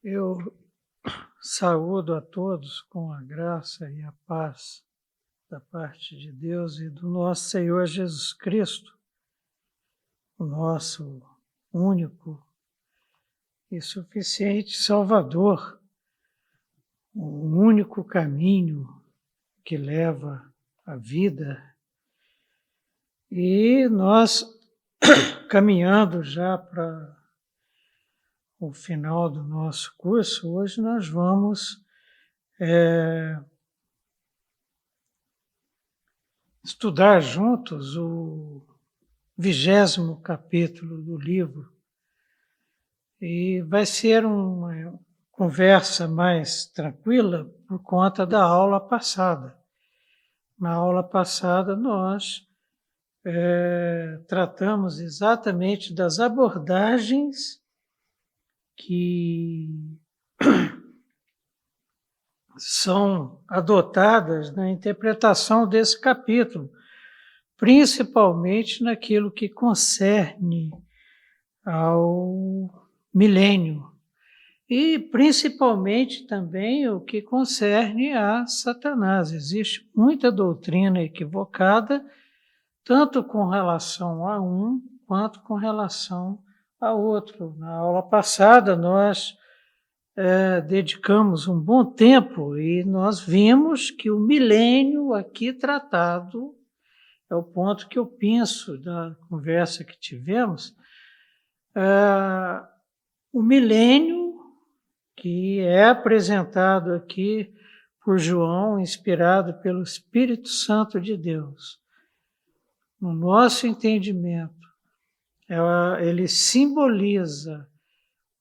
Eu saúdo a todos com a graça e a paz da parte de Deus e do nosso Senhor Jesus Cristo, o nosso único e suficiente Salvador, o único caminho que leva à vida. E nós, caminhando já para o final do nosso curso, hoje nós vamos estudar juntos o 20º capítulo do livro. E vai ser uma conversa mais tranquila por conta da aula passada. Na aula passada nós tratamos exatamente das abordagens que são adotadas na interpretação desse capítulo, principalmente naquilo que concerne ao milênio e principalmente também o que concerne a Satanás. Existe muita doutrina equivocada, tanto com relação a um quanto com relação a outro. Na aula passada nós dedicamos um bom tempo e nós vimos que o milênio aqui tratado, é o ponto que eu penso da conversa que tivemos, o milênio que é apresentado aqui por João, inspirado pelo Espírito Santo de Deus, no nosso entendimento, ele simboliza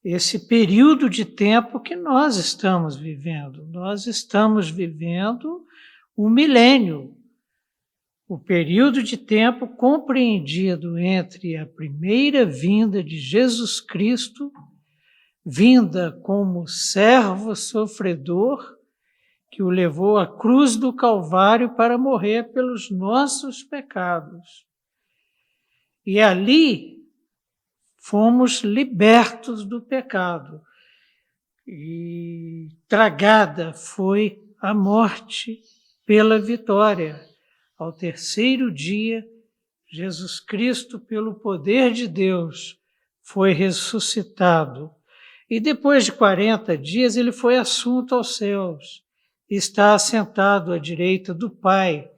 esse período de tempo que nós estamos vivendo. Nós estamos vivendo o milênio, o período de tempo compreendido entre a primeira vinda de Jesus Cristo, vinda como servo sofredor, que o levou à cruz do Calvário para morrer pelos nossos pecados. E ali fomos libertos do pecado. E tragada foi a morte pela vitória. Ao terceiro dia, Jesus Cristo, pelo poder de Deus, foi ressuscitado. E depois de 40 dias, ele foi assunto aos céus. Está assentado à direita do Pai,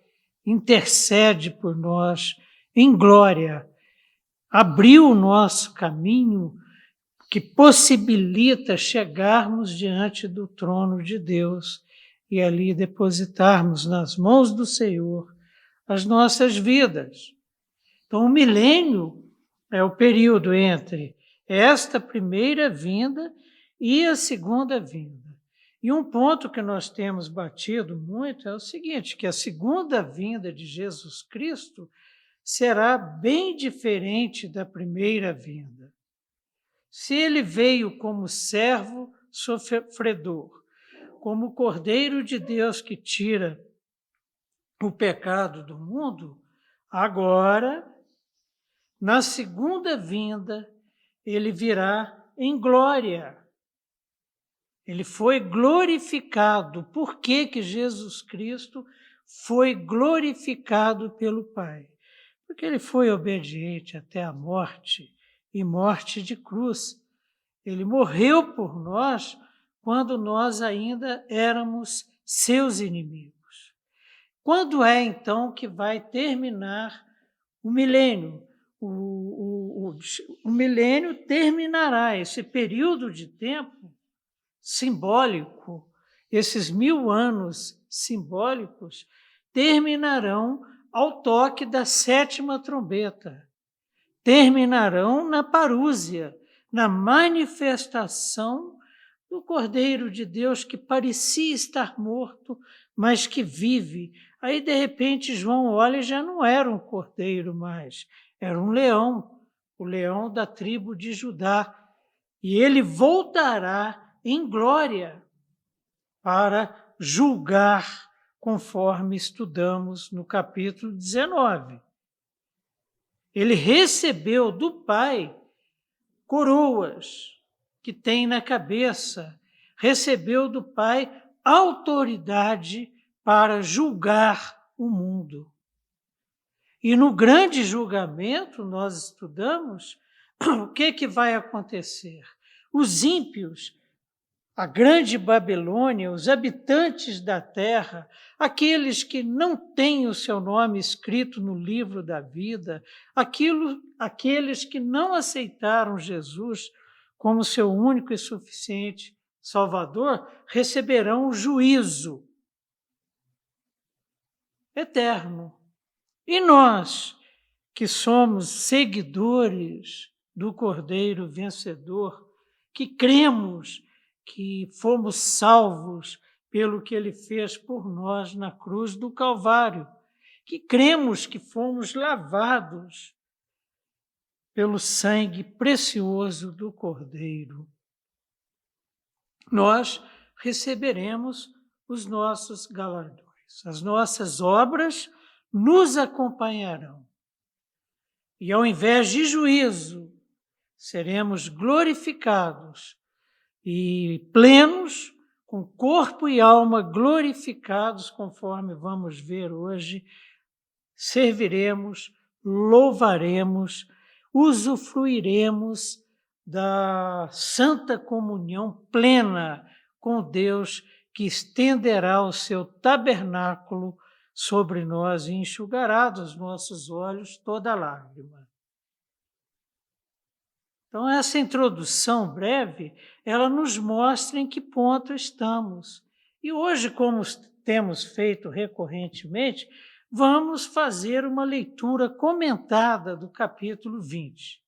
intercede por nós em glória. Abriu o nosso caminho que possibilita chegarmos diante do trono de Deus e ali depositarmos nas mãos do Senhor as nossas vidas. Então, o milênio é o período entre esta primeira vinda e a segunda vinda. E um ponto que nós temos batido muito é o seguinte, que a segunda vinda de Jesus Cristo será bem diferente da primeira vinda. Se ele veio como servo sofredor, como Cordeiro de Deus que tira o pecado do mundo, agora, na segunda vinda, ele virá em glória. Ele foi glorificado. Por que Jesus Cristo foi glorificado pelo Pai? Porque ele foi obediente até a morte, e morte de cruz. Ele morreu por nós quando nós ainda éramos seus inimigos. Quando é, então, que vai terminar o milênio? O milênio terminará, esse período de tempo simbólico, esses 1000 anos simbólicos, terminarão ao toque da 7ª trombeta. Terminarão na parúzia, na manifestação do Cordeiro de Deus que parecia estar morto, mas que vive. Aí, de repente, João olha e já não era um cordeiro mais, era um leão, o leão da tribo de Judá. E ele voltará em glória para julgar, conforme estudamos no capítulo 19. Ele recebeu do Pai coroas, que tem na cabeça, recebeu do Pai autoridade para julgar o mundo. E no grande julgamento, nós estudamos o que vai acontecer. Os ímpios, a grande Babilônia, os habitantes da terra, aqueles que não têm o seu nome escrito no livro da vida, aqueles que não aceitaram Jesus como seu único e suficiente Salvador, receberão o juízo eterno. E nós, que somos seguidores do Cordeiro vencedor, que cremos que fomos salvos pelo que ele fez por nós na cruz do Calvário, que cremos que fomos lavados pelo sangue precioso do Cordeiro, nós receberemos os nossos galardões. As nossas obras nos acompanharão. E ao invés de juízo, seremos glorificados e plenos, com corpo e alma glorificados, conforme vamos ver hoje, serviremos, louvaremos, usufruiremos da santa comunhão plena com Deus, que estenderá o seu tabernáculo sobre nós e enxugará dos nossos olhos toda lágrima. Então, essa introdução breve, ela nos mostra em que ponto estamos. E hoje, como temos feito recorrentemente, vamos fazer uma leitura comentada do capítulo 20.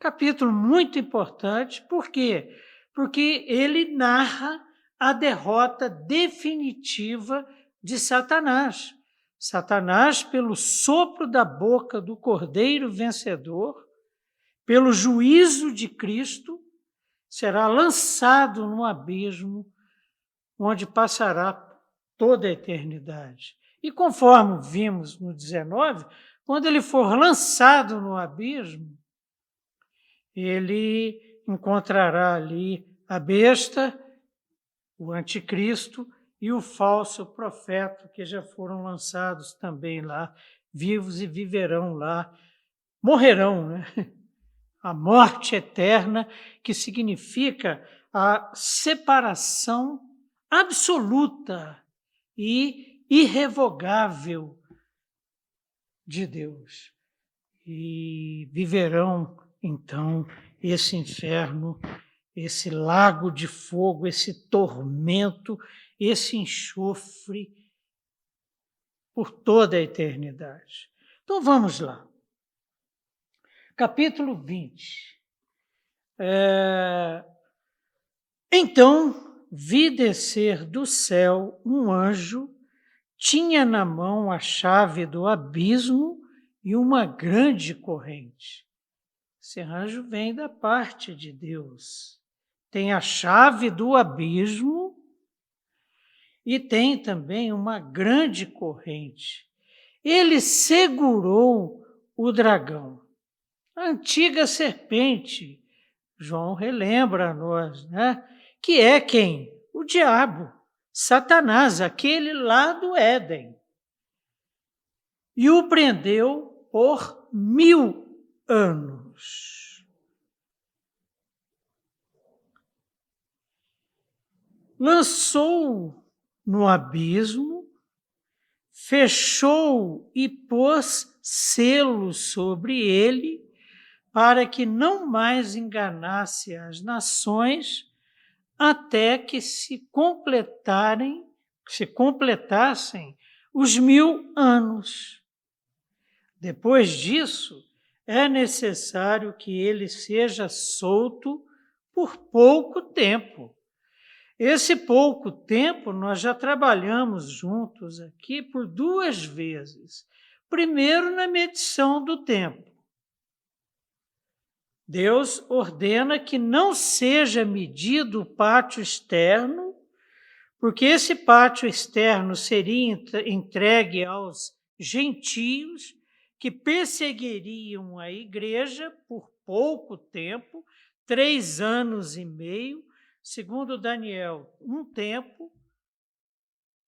Capítulo muito importante, por quê? Porque ele narra a derrota definitiva de Satanás. Satanás, pelo sopro da boca do Cordeiro vencedor, pelo juízo de Cristo, será lançado no abismo, onde passará toda a eternidade. E conforme vimos no 19, quando ele for lançado no abismo, ele encontrará ali a besta, o anticristo e o falso profeta, que já foram lançados também lá, vivos e viverão lá, morrerão, né? A morte eterna, que significa a separação absoluta e irrevogável de Deus. E viverão, então, esse inferno, esse lago de fogo, esse tormento, esse enxofre por toda a eternidade. Então, vamos lá. Capítulo 20. Então, vi descer do céu um anjo, tinha na mão a chave do abismo e uma grande corrente. Esse anjo vem da parte de Deus. Tem a chave do abismo e tem também uma grande corrente. Ele segurou o dragão, a antiga serpente. João relembra a nós, né? Que é quem? O diabo, Satanás, aquele lá do Éden. E o prendeu por 1000 anos. Lançou no abismo, fechou e pôs selo sobre ele, para que não mais enganasse as nações, até que se completassem os 1000 anos. Depois disso, é necessário que ele seja solto por pouco tempo. Esse pouco tempo nós já trabalhamos juntos aqui por 2 vezes. Primeiro, na medição do tempo. Deus ordena que não seja medido o pátio externo, porque esse pátio externo seria entregue aos gentios, que perseguiriam a igreja por pouco tempo, 3 anos e meio, segundo Daniel, um tempo,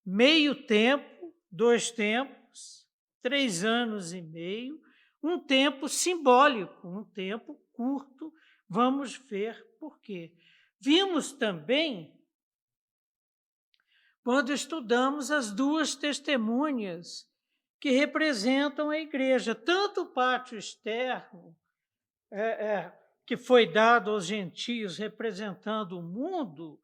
meio tempo, 2 tempos, 3 anos e meio, um tempo simbólico, um tempo curto. Vamos ver por quê. Vimos também, quando estudamos as 2 testemunhas que representam a igreja, tanto o pátio externo, que foi dado aos gentios representando o mundo,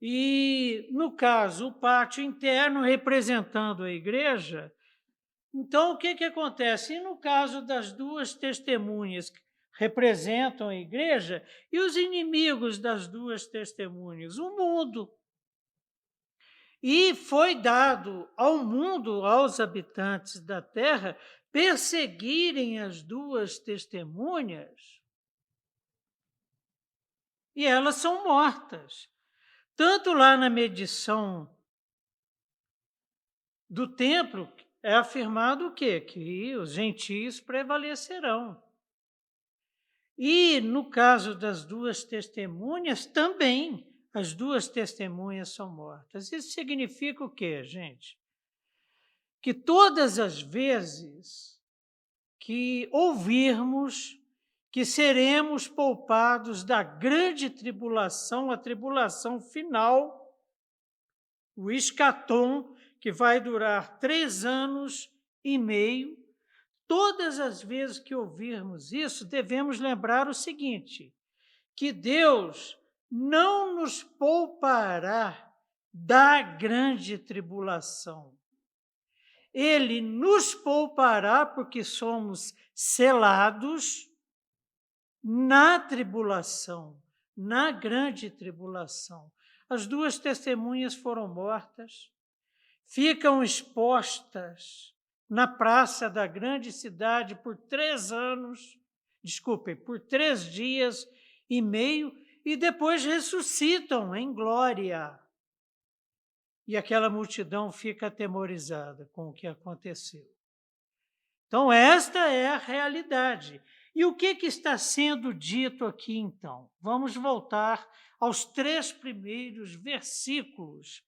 e, no caso, o pátio interno representando a igreja. Então, o que acontece? E no caso das 2 testemunhas que representam a igreja, e os inimigos das 2 testemunhas? O mundo. E foi dado ao mundo, aos habitantes da terra, perseguirem as 2 testemunhas, e elas são mortas. Tanto lá na medição do templo, é afirmado o quê? Que os gentios prevalecerão. E no caso das 2 testemunhas, também as 2 testemunhas são mortas. Isso significa o quê, gente? Que todas as vezes que ouvirmos que seremos poupados da grande tribulação, a tribulação final, o escatom, que vai durar 3 anos e meio, todas as vezes que ouvirmos isso, devemos lembrar o seguinte, que Deus não nos poupará da grande tribulação. Ele nos poupará porque somos selados na tribulação, na grande tribulação. As 2 testemunhas foram mortas, ficam expostas na praça da grande cidade por 3 dias e meio, e depois ressuscitam em glória. E aquela multidão fica atemorizada com o que aconteceu. Então, esta é a realidade. E o que está sendo dito aqui, então? Vamos voltar aos 3 primeiros versículos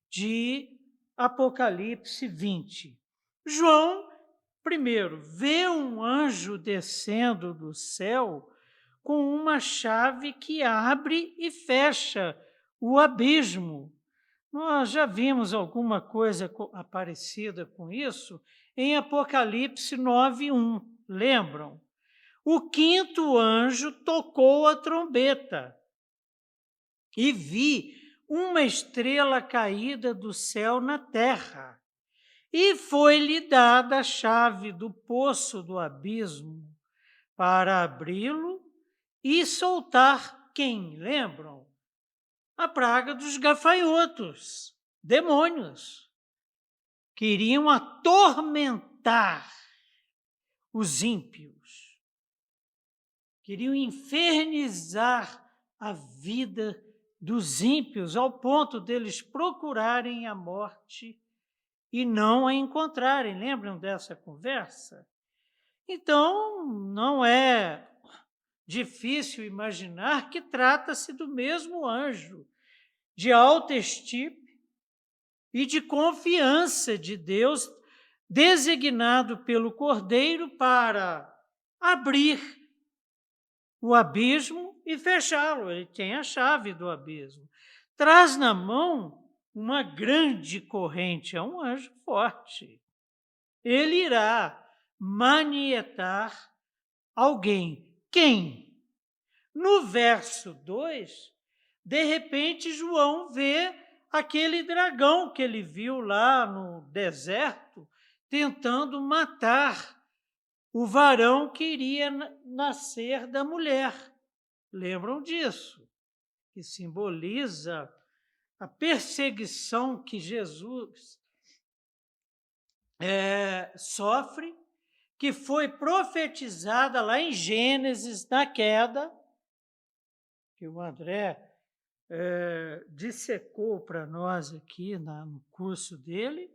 de Apocalipse 20. João, primeiro, vê um anjo descendo do céu com uma chave que abre e fecha o abismo. Nós já vimos alguma coisa parecida com isso em Apocalipse 9:1. Lembram? O 5º anjo tocou a trombeta e vi uma estrela caída do céu na terra, e foi-lhe dada a chave do poço do abismo para abri-lo e soltar quem? Lembram? A praga dos gafanhotos, demônios, que iriam atormentar os ímpios, queriam infernizar a vida dos ímpios, ao ponto deles procurarem a morte e não a encontrarem. Lembram dessa conversa? Então, não é difícil imaginar que trata-se do mesmo anjo, de alta estirpe e de confiança de Deus, designado pelo Cordeiro para abrir o abismo e fechá-lo. Ele tem a chave do abismo. Traz na mão uma grande corrente, é um anjo forte. Ele irá manietar alguém. Quem? No verso 2, de repente, João vê aquele dragão que ele viu lá no deserto, tentando matar o varão que iria nascer da mulher. Lembram disso? Que simboliza a perseguição que Jesus sofre, que foi profetizada lá em Gênesis, na queda, que o André dissecou para nós aqui no curso dele.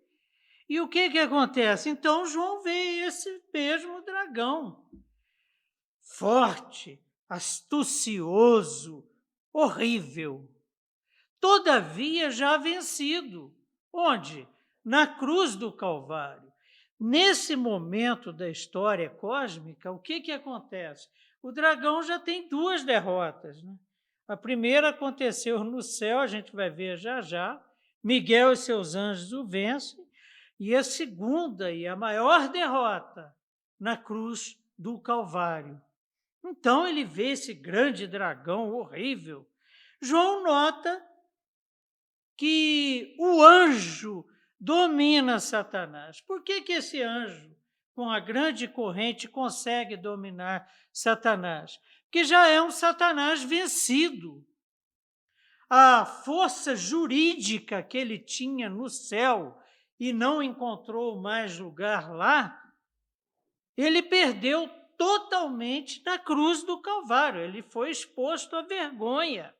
E o que acontece? Então, João vê esse mesmo dragão, forte, astucioso, horrível. Todavia já vencido. Onde? Na cruz do Calvário. Nesse momento da história cósmica, o que acontece? O dragão já tem duas derrotas, né? A primeira aconteceu no céu, a gente vai ver já já. Miguel e seus anjos o vencem. E a segunda e a maior derrota na cruz do Calvário. Então ele vê esse grande dragão horrível. João nota que o anjo domina Satanás. Por que esse anjo, com a grande corrente, consegue dominar Satanás? Porque já é um Satanás vencido. A força jurídica que ele tinha no céu e não encontrou mais lugar lá, ele perdeu totalmente na cruz do Calvário. Ele foi exposto à vergonha.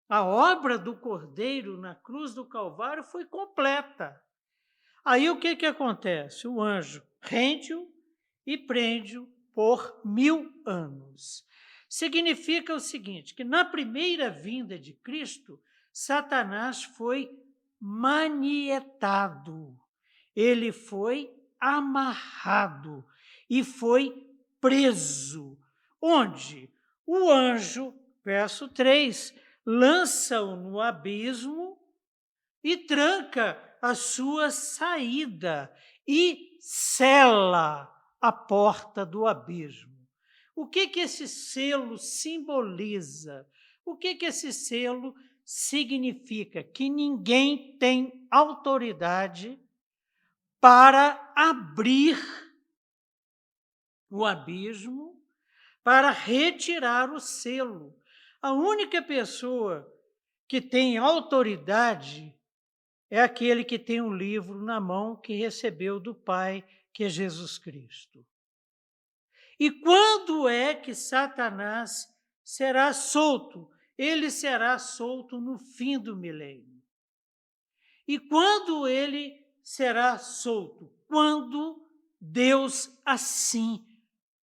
A obra do Cordeiro na cruz do Calvário foi completa. Aí o que acontece? O anjo rende-o e prende-o por 1000 anos. Significa o seguinte, que na primeira vinda de Cristo, Satanás foi manietado, ele foi amarrado e foi preso. Onde? O anjo, verso 3, lança-o no abismo e tranca a sua saída e sela a porta do abismo. O que esse selo simboliza? O que esse selo significa? Que ninguém tem autoridade para abrir o abismo, para retirar o selo. A única pessoa que tem autoridade é aquele que tem um livro na mão que recebeu do Pai, que é Jesus Cristo. E quando é que Satanás será solto? Ele será solto no fim do milênio. E quando ele será solto? Quando Deus assim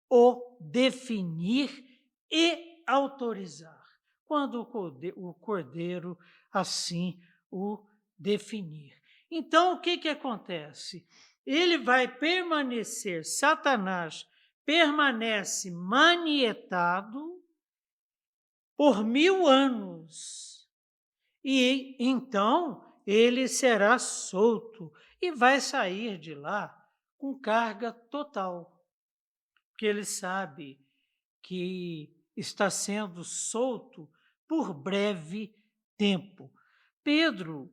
o definir e autorizar. Quando o Cordeiro assim o definir. Então, o que acontece? Ele vai permanecer, Satanás permanece manietado por 1000 anos. E então ele será solto e vai sair de lá com carga total. Porque ele sabe que está sendo solto por breve tempo. Pedro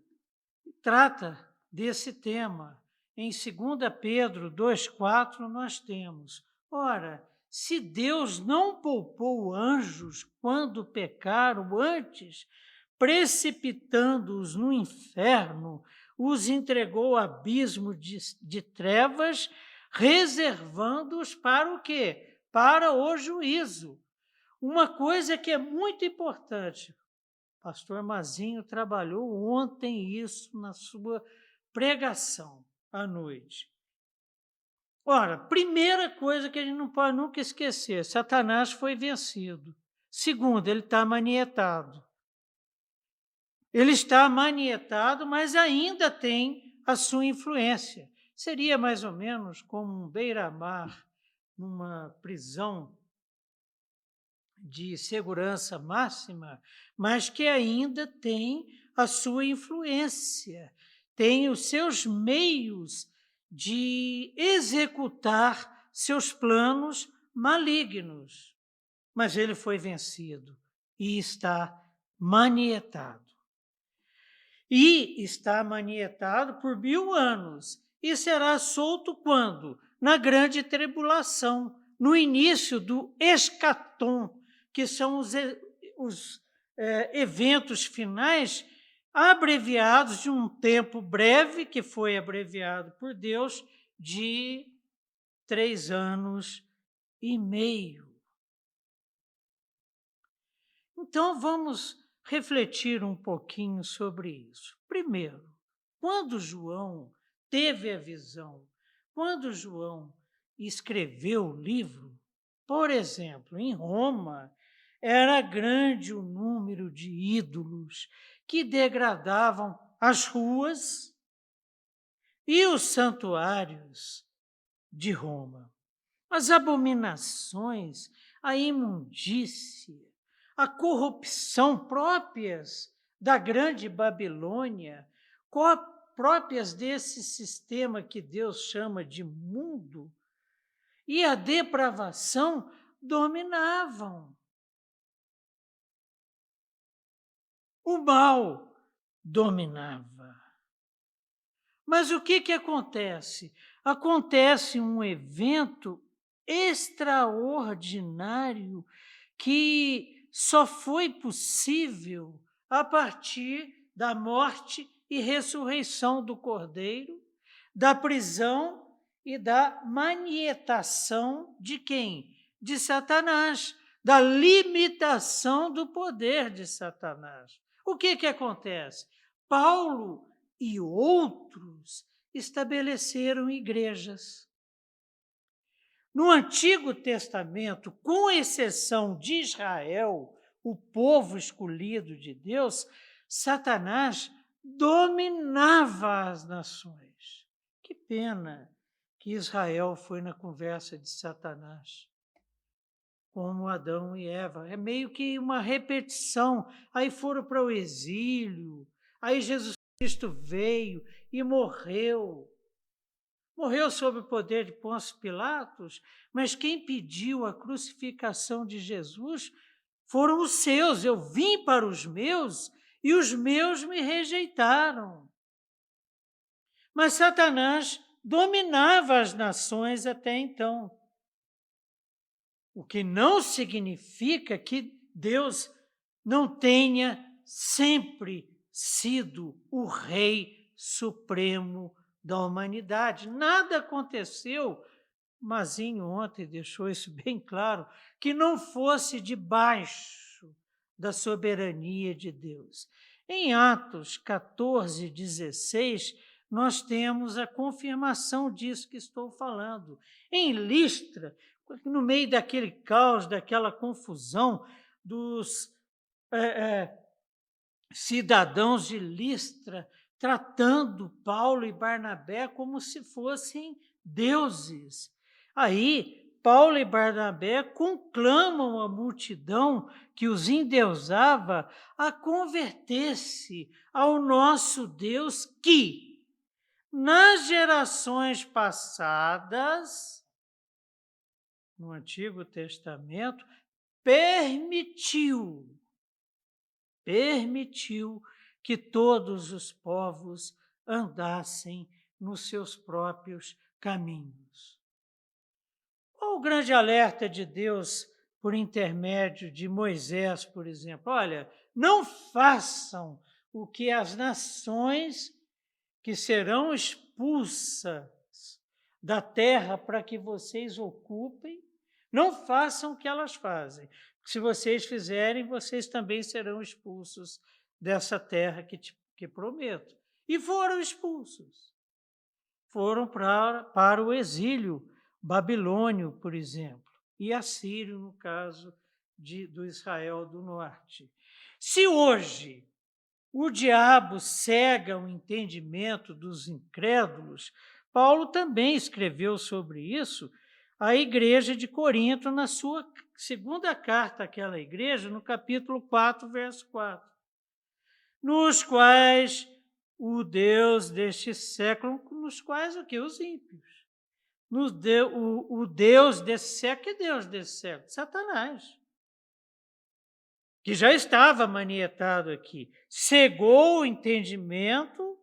trata desse tema. Em 2 Pedro 2,4 nós temos: ora, se Deus não poupou anjos quando pecaram antes, precipitando-os no inferno, os entregou ao abismo de trevas, reservando-os para o quê? Para o juízo. Uma coisa que é muito importante, pastor Mazinho trabalhou ontem isso na sua pregação à noite. Ora, primeira coisa que a gente não pode nunca esquecer, Satanás foi vencido. Segundo, ele está manietado. Ele está manietado, mas ainda tem a sua influência. Seria mais ou menos como um beira-mar numa prisão de segurança máxima, mas que ainda tem a sua influência, tem os seus meios de executar seus planos malignos. Mas ele foi vencido e está manietado. E está manietado por 1000 anos. E será solto quando? Na grande tribulação, no início do escatom, que são os eventos finais abreviados de um tempo breve, que foi abreviado por Deus, de 3 anos e meio. Então, vamos refletir um pouquinho sobre isso. Primeiro, quando João teve a visão, quando João escreveu o livro, Por exemplo, em Roma, era grande o número de ídolos que degradavam as ruas e os santuários de Roma. As abominações, a imundícia, a corrupção próprias da grande Babilônia, próprias desse sistema que Deus chama de mundo, e a depravação dominavam. O mal dominava. Mas o que acontece? Acontece um evento extraordinário que só foi possível a partir da morte e ressurreição do Cordeiro, da prisão e da manietação de quem? De Satanás, da limitação do poder de Satanás. O que acontece? Paulo e outros estabeleceram igrejas. No Antigo Testamento, com exceção de Israel, o povo escolhido de Deus, Satanás dominava as nações. Que pena que Israel foi na conversa de Satanás, como Adão e Eva. É meio que uma repetição. Aí foram para o exílio, aí Jesus Cristo veio e morreu. Morreu sob o poder de Pôncio Pilatos, mas quem pediu a crucificação de Jesus foram os seus. Eu vim para os meus e os meus me rejeitaram. Mas Satanás dominava as nações até então. O que não significa que Deus não tenha sempre sido o Rei Supremo da humanidade. Nada aconteceu, Mazinho ontem deixou isso bem claro, que não fosse debaixo da soberania de Deus. Em Atos 14, 16, nós temos a confirmação disso que estou falando. Em Listra, no meio daquele caos, daquela confusão dos cidadãos de Listra, tratando Paulo e Barnabé como se fossem deuses. Aí, Paulo e Barnabé conclamam a multidão que os endeusava a converter-se ao nosso Deus que, nas gerações passadas, no Antigo Testamento, permitiu que todos os povos andassem nos seus próprios caminhos. Qual o grande alerta de Deus por intermédio de Moisés, por exemplo? Olha, não façam o que as nações que serão expulsas da terra para que vocês ocupem, não façam o que elas fazem. Se vocês fizerem, vocês também serão expulsos dessa terra que prometo. E foram expulsos. Foram para o exílio babilônio, por exemplo, e assírio, no caso do Israel do Norte. Se hoje o diabo cega o entendimento dos incrédulos, Paulo também escreveu sobre isso à igreja de Corinto, na sua segunda carta àquela igreja, no capítulo 4, verso 4. Nos quais o Deus deste século, nos quais o que? Os ímpios. O Deus desse século, que Deus desse século? Satanás, que já estava manietado aqui, cegou o entendimento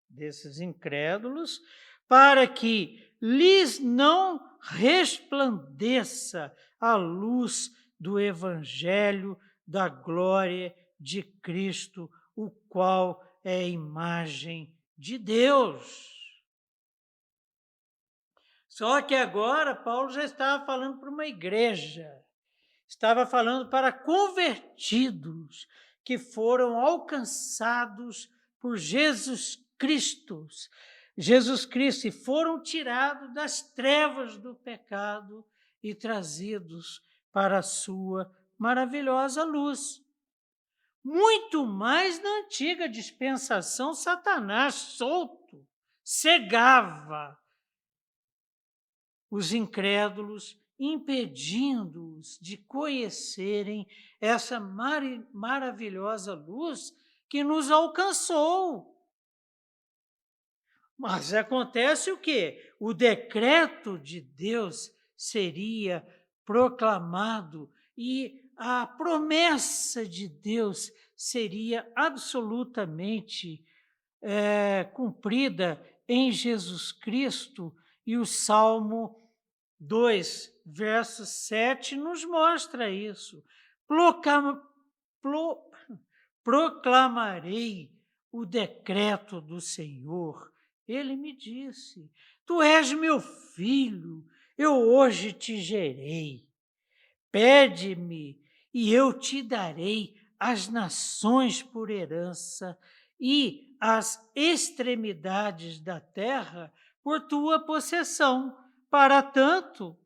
desses incrédulos para que lhes não resplandeça a luz do Evangelho da glória de Cristo, o qual é a imagem de Deus. Só que agora Paulo já estava falando para uma igreja, estava falando para convertidos que foram alcançados por Jesus Cristo e foram tirados das trevas do pecado e trazidos para a sua maravilhosa luz. Muito mais na antiga dispensação, Satanás, solto, cegava os incrédulos, impedindo-os de conhecerem essa maravilhosa luz que nos alcançou. Mas acontece o quê? O decreto de Deus seria proclamado e a promessa de Deus seria absolutamente cumprida em Jesus Cristo. E o Salmo 2, verso 7, nos mostra isso. Proclamarei o decreto do Senhor. Ele me disse: Tu és meu filho, eu hoje te gerei. Pede-me e eu te darei as nações por herança e as extremidades da terra por tua possessão. Para tanto,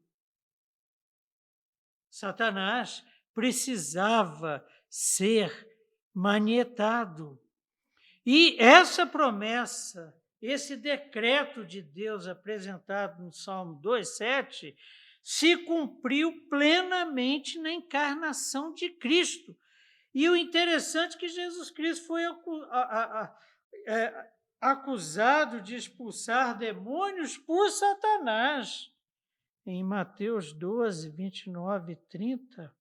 Satanás precisava ser manietado. E essa promessa, esse decreto de Deus apresentado no Salmo 2,7, se cumpriu plenamente na encarnação de Cristo. E o interessante é que Jesus Cristo foi acusado de expulsar demônios por Satanás. Em Mateus 12, 29 e 30,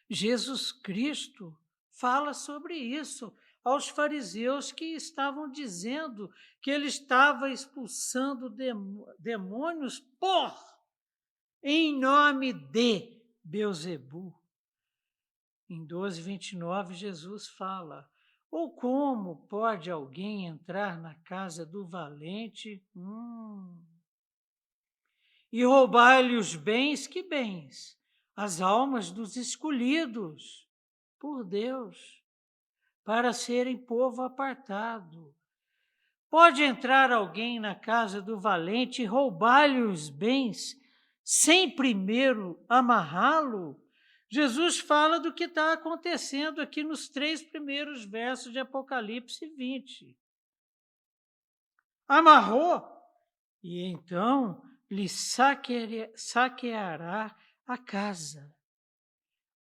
Jesus Cristo fala sobre isso aos fariseus que estavam dizendo que ele estava expulsando demônios em nome de Beelzebu. Em 12, 29, Jesus fala: ou como pode alguém entrar na casa do valente e roubar-lhe os bens? Que bens? As almas dos escolhidos por Deus, para serem povo apartado. Pode entrar alguém na casa do valente e roubar-lhe os bens, sem primeiro amarrá-lo? Jesus fala do que está acontecendo aqui nos 3 primeiros versos de Apocalipse 20. Amarrou, e então lhe saqueará a casa.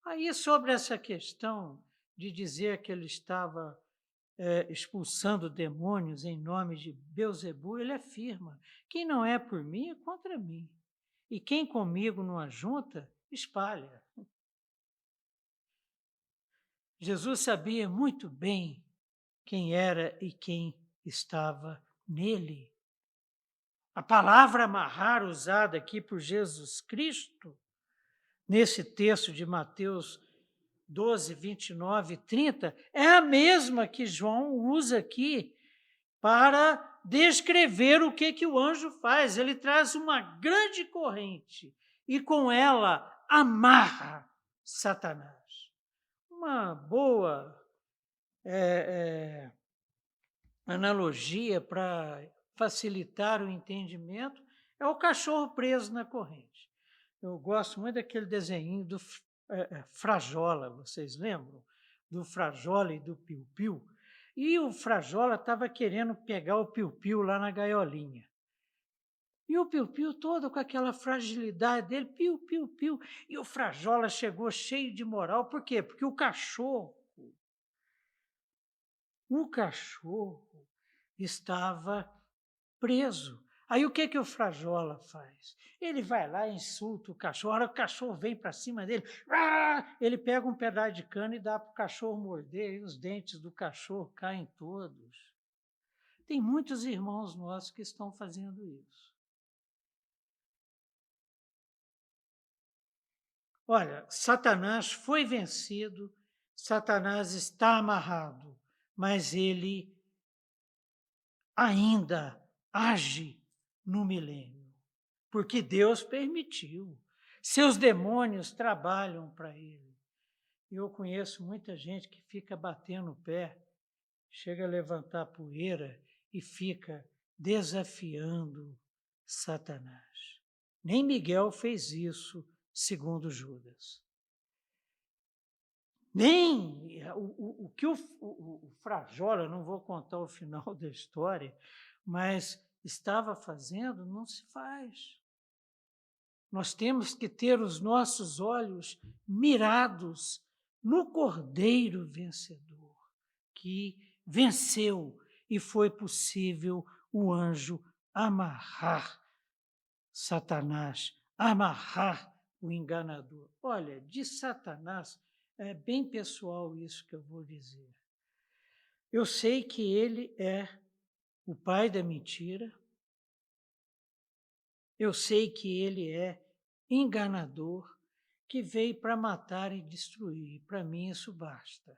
Aí, sobre essa questão de dizer que ele estava expulsando demônios em nome de Beelzebu, ele afirma: quem não é por mim é contra mim, e quem comigo não ajunta, espalha. Jesus sabia muito bem quem era e quem estava nele. A palavra amarrar usada aqui por Jesus Cristo, nesse texto de Mateus 12, 29 e 30, é a mesma que João usa aqui para descrever o que o anjo faz. Ele traz uma grande corrente e com ela amarra Satanás. Uma boa analogia para facilitar o entendimento é o cachorro preso na corrente. Eu gosto muito daquele desenho do Frajola, vocês lembram? Do Frajola e do Piu-Piu. E o Frajola estava querendo pegar o Piu-Piu lá na gaiolinha. E o Piu-Piu todo com aquela fragilidade dele, piu-piu-piu. E o Frajola chegou cheio de moral. Por quê? Porque o cachorro estava preso. Aí o que o Frajola faz? Ele vai lá e insulta o cachorro. A hora que o cachorro vem para cima dele, ele pega um pedaço de cana e dá para o cachorro morder, e os dentes do cachorro caem todos. Tem muitos irmãos nossos que estão fazendo isso. Olha, Satanás foi vencido, Satanás está amarrado, mas ele ainda age no milênio, porque Deus permitiu. Seus demônios trabalham para ele. Eu conheço muita gente que fica batendo o pé, chega a levantar poeira e fica desafiando Satanás. Nem Miguel fez isso, segundo Judas. Nem o que o Frajola, não vou contar o final da história, mas estava fazendo, não se faz. Nós temos que ter os nossos olhos mirados no Cordeiro vencedor, que venceu e foi possível o anjo amarrar Satanás, amarrar o enganador. Olha, de Satanás, é bem pessoal isso que eu vou dizer. Eu sei que ele é o pai da mentira, eu sei que ele é enganador, que veio para matar e destruir. Para mim isso basta.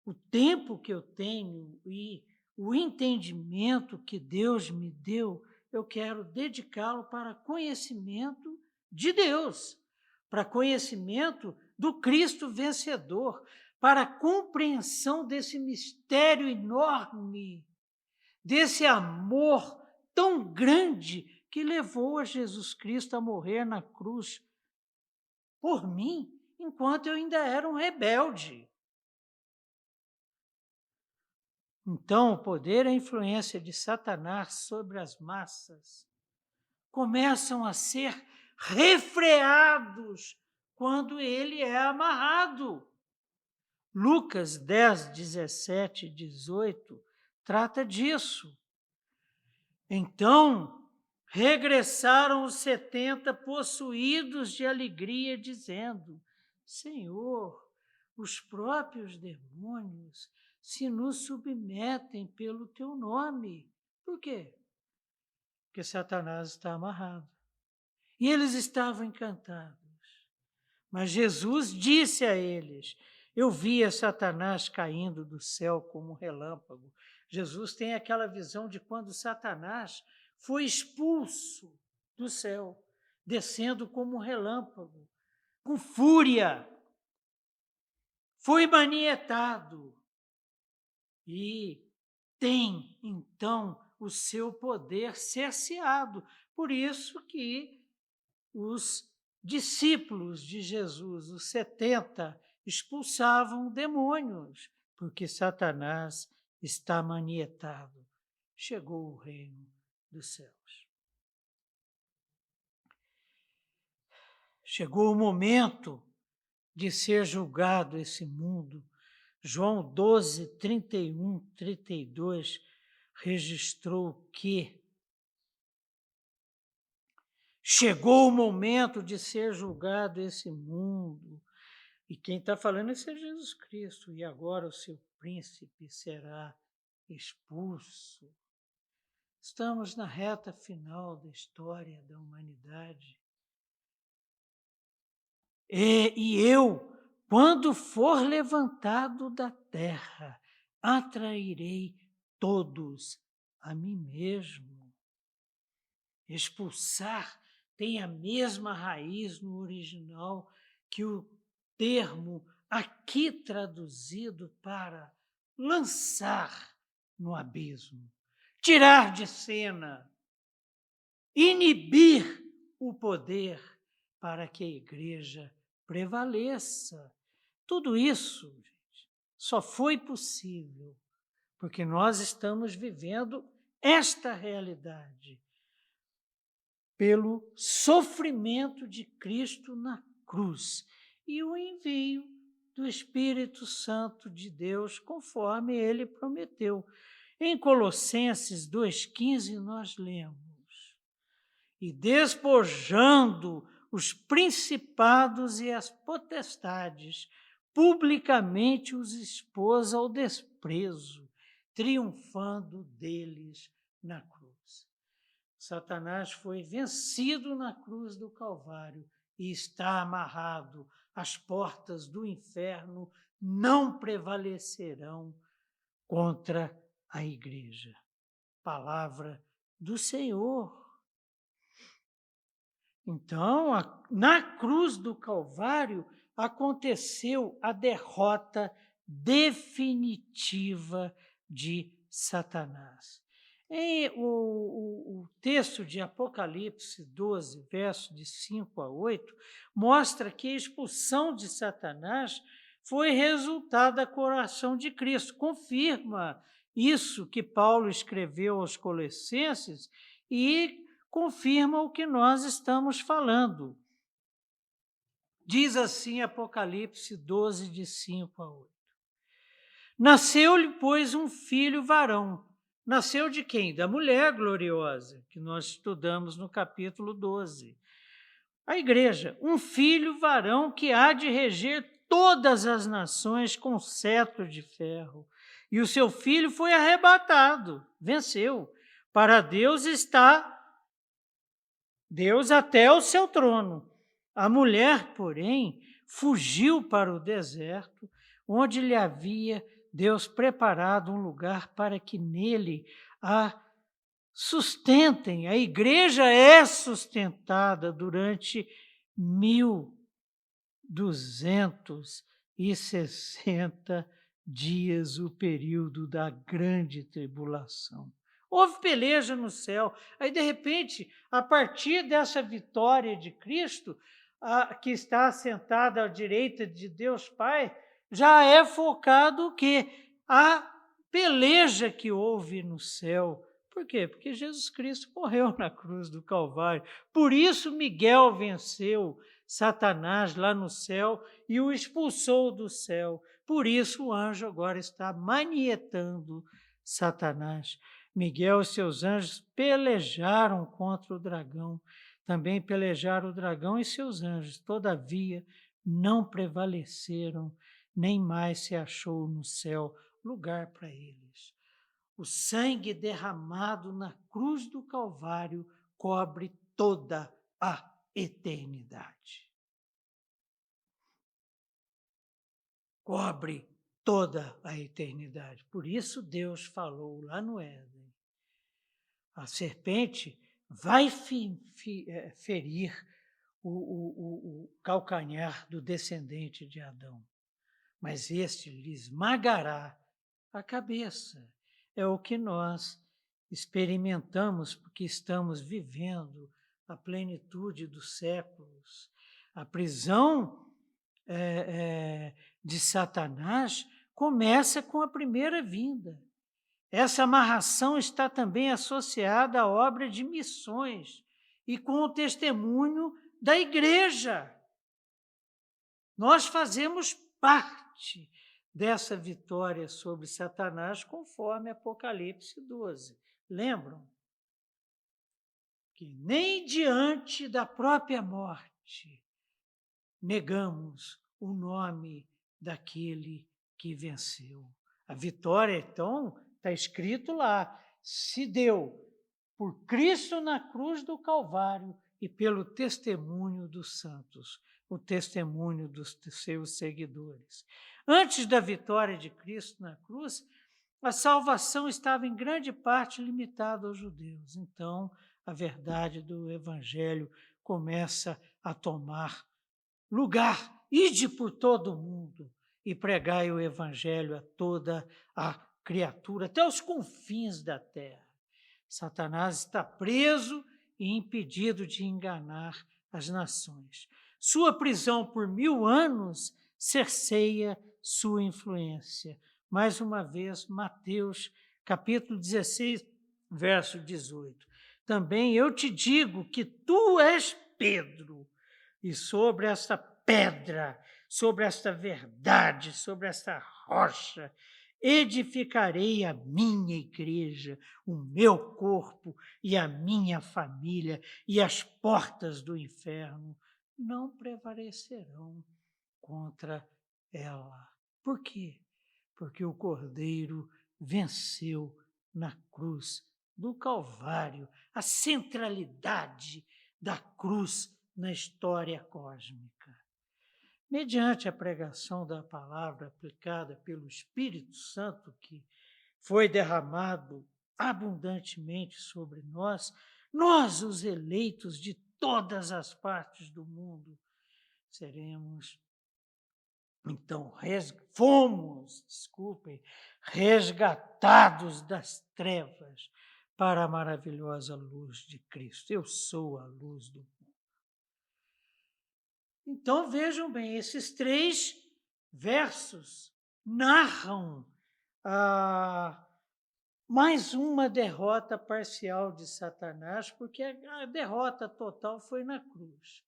O tempo que eu tenho e o entendimento que Deus me deu, eu quero dedicá-lo para conhecimento de Deus, para conhecimento do Cristo vencedor, para a compreensão desse mistério enorme, desse amor tão grande que levou a Jesus Cristo a morrer na cruz por mim, enquanto eu ainda era um rebelde. Então, o poder e a influência de Satanás sobre as massas começam a ser refreados quando ele é amarrado. Lucas 10, 17 e 18 trata disso. Então, regressaram os 70 possuídos de alegria, dizendo: Senhor, os próprios demônios se nos submetem pelo teu nome. Por quê? Porque Satanás está amarrado. E eles estavam encantados. Mas Jesus disse a eles: eu via Satanás caindo do céu como um relâmpago. Jesus tem aquela visão de quando Satanás foi expulso do céu, descendo como um relâmpago, com fúria. Foi manietado e tem, então, o seu poder cerceado. Por isso que os discípulos de Jesus, os 70, expulsavam demônios, porque Satanás está manietado. Chegou o reino dos céus. Chegou o momento de ser julgado esse mundo. João 12, 31, 32 registrou que chegou o momento de ser julgado esse mundo. E quem está falando é Jesus Cristo. E agora o seu príncipe será expulso. Estamos na reta final da história da humanidade. E eu, quando for levantado da terra, atrairei todos a mim mesmo. Expulsar tem a mesma raiz no original que o termo aqui traduzido para lançar no abismo, tirar de cena, inibir o poder para que a igreja prevaleça. Tudo isso, gente, só foi possível porque nós estamos vivendo esta realidade pelo sofrimento de Cristo na cruz e o envio do Espírito Santo de Deus, conforme ele prometeu. Em Colossenses 2,15 nós lemos: e despojando os principados e as potestades, publicamente os expôs ao desprezo, triunfando deles na cruz. Satanás foi vencido na cruz do Calvário e está amarrado. As portas do inferno não prevalecerão contra a igreja. Palavra do Senhor. Então, na cruz do Calvário, aconteceu a derrota definitiva de Satanás. O texto de Apocalipse 12, versos de 5 a 8, mostra que a expulsão de Satanás foi resultado da coração de Cristo. Confirma isso que Paulo escreveu aos Colossenses e confirma o que nós estamos falando. Diz assim Apocalipse 12, de 5 a 8. Nasceu-lhe, pois, um filho varão. Nasceu de quem? Da mulher gloriosa, que nós estudamos no capítulo 12. A igreja, um filho varão que há de reger todas as nações com cetro de ferro. E o seu filho foi arrebatado, venceu. Para Deus está Deus até o seu trono. A mulher, porém, fugiu para o deserto, onde lhe havia Deus preparado um lugar para que nele a sustentem. A igreja é sustentada durante 1260 dias, o período da grande tribulação. Houve peleja no céu. Aí, de repente, a partir dessa vitória de Cristo, que está assentada à direita de Deus Pai, já é focado o quê? A peleja que houve no céu. Por quê? Porque Jesus Cristo morreu na cruz do Calvário. Por isso Miguel venceu Satanás lá no céu e o expulsou do céu. Por isso o anjo agora está manietando Satanás. Miguel e seus anjos pelejaram contra o dragão. Também pelejaram o dragão e seus anjos. Todavia, não prevaleceram, nem mais se achou no céu lugar para eles. O sangue derramado na cruz do Calvário cobre toda a eternidade. Cobre toda a eternidade. Por isso Deus falou lá no Éden: a serpente vai ferir o calcanhar do descendente de Adão, mas este lhe esmagará a cabeça. É o que nós experimentamos, porque estamos vivendo a plenitude dos séculos. A prisão de Satanás começa com a primeira vinda. Essa amarração está também associada à obra de missões e com o testemunho da igreja. Nós fazemos parte dessa vitória sobre Satanás, conforme Apocalipse 12. Lembram? Que nem diante da própria morte negamos o nome daquele que venceu. A vitória, então, está escrito lá, se deu por Cristo na cruz do Calvário e pelo testemunho dos santos, o testemunho dos seus seguidores. Antes da vitória de Cristo na cruz, a salvação estava em grande parte limitada aos judeus. Então, a verdade do Evangelho começa a tomar lugar. Ide por todo o mundo e pregai o Evangelho a toda a criatura, até os confins da terra. Satanás está preso e impedido de enganar as nações. Sua prisão por 1000 anos cerceia sua influência. Mais uma vez, Mateus, capítulo 16, verso 18. Também eu te digo que tu és Pedro, e sobre esta pedra, sobre esta verdade, sobre esta rocha, edificarei a minha igreja, o meu corpo e a minha família, e as portas do inferno não prevalecerão contra ela. Por quê? Porque o Cordeiro venceu na cruz do Calvário, a centralidade da cruz na história cósmica. Mediante a pregação da palavra aplicada pelo Espírito Santo, que foi derramado abundantemente sobre nós, os eleitos de todas as partes do mundo, seremos, então, resgatados das trevas para a maravilhosa luz de Cristo. Eu sou a luz do mundo. Então vejam bem, esses 3 versos narram mais uma derrota parcial de Satanás, porque a derrota total foi na cruz.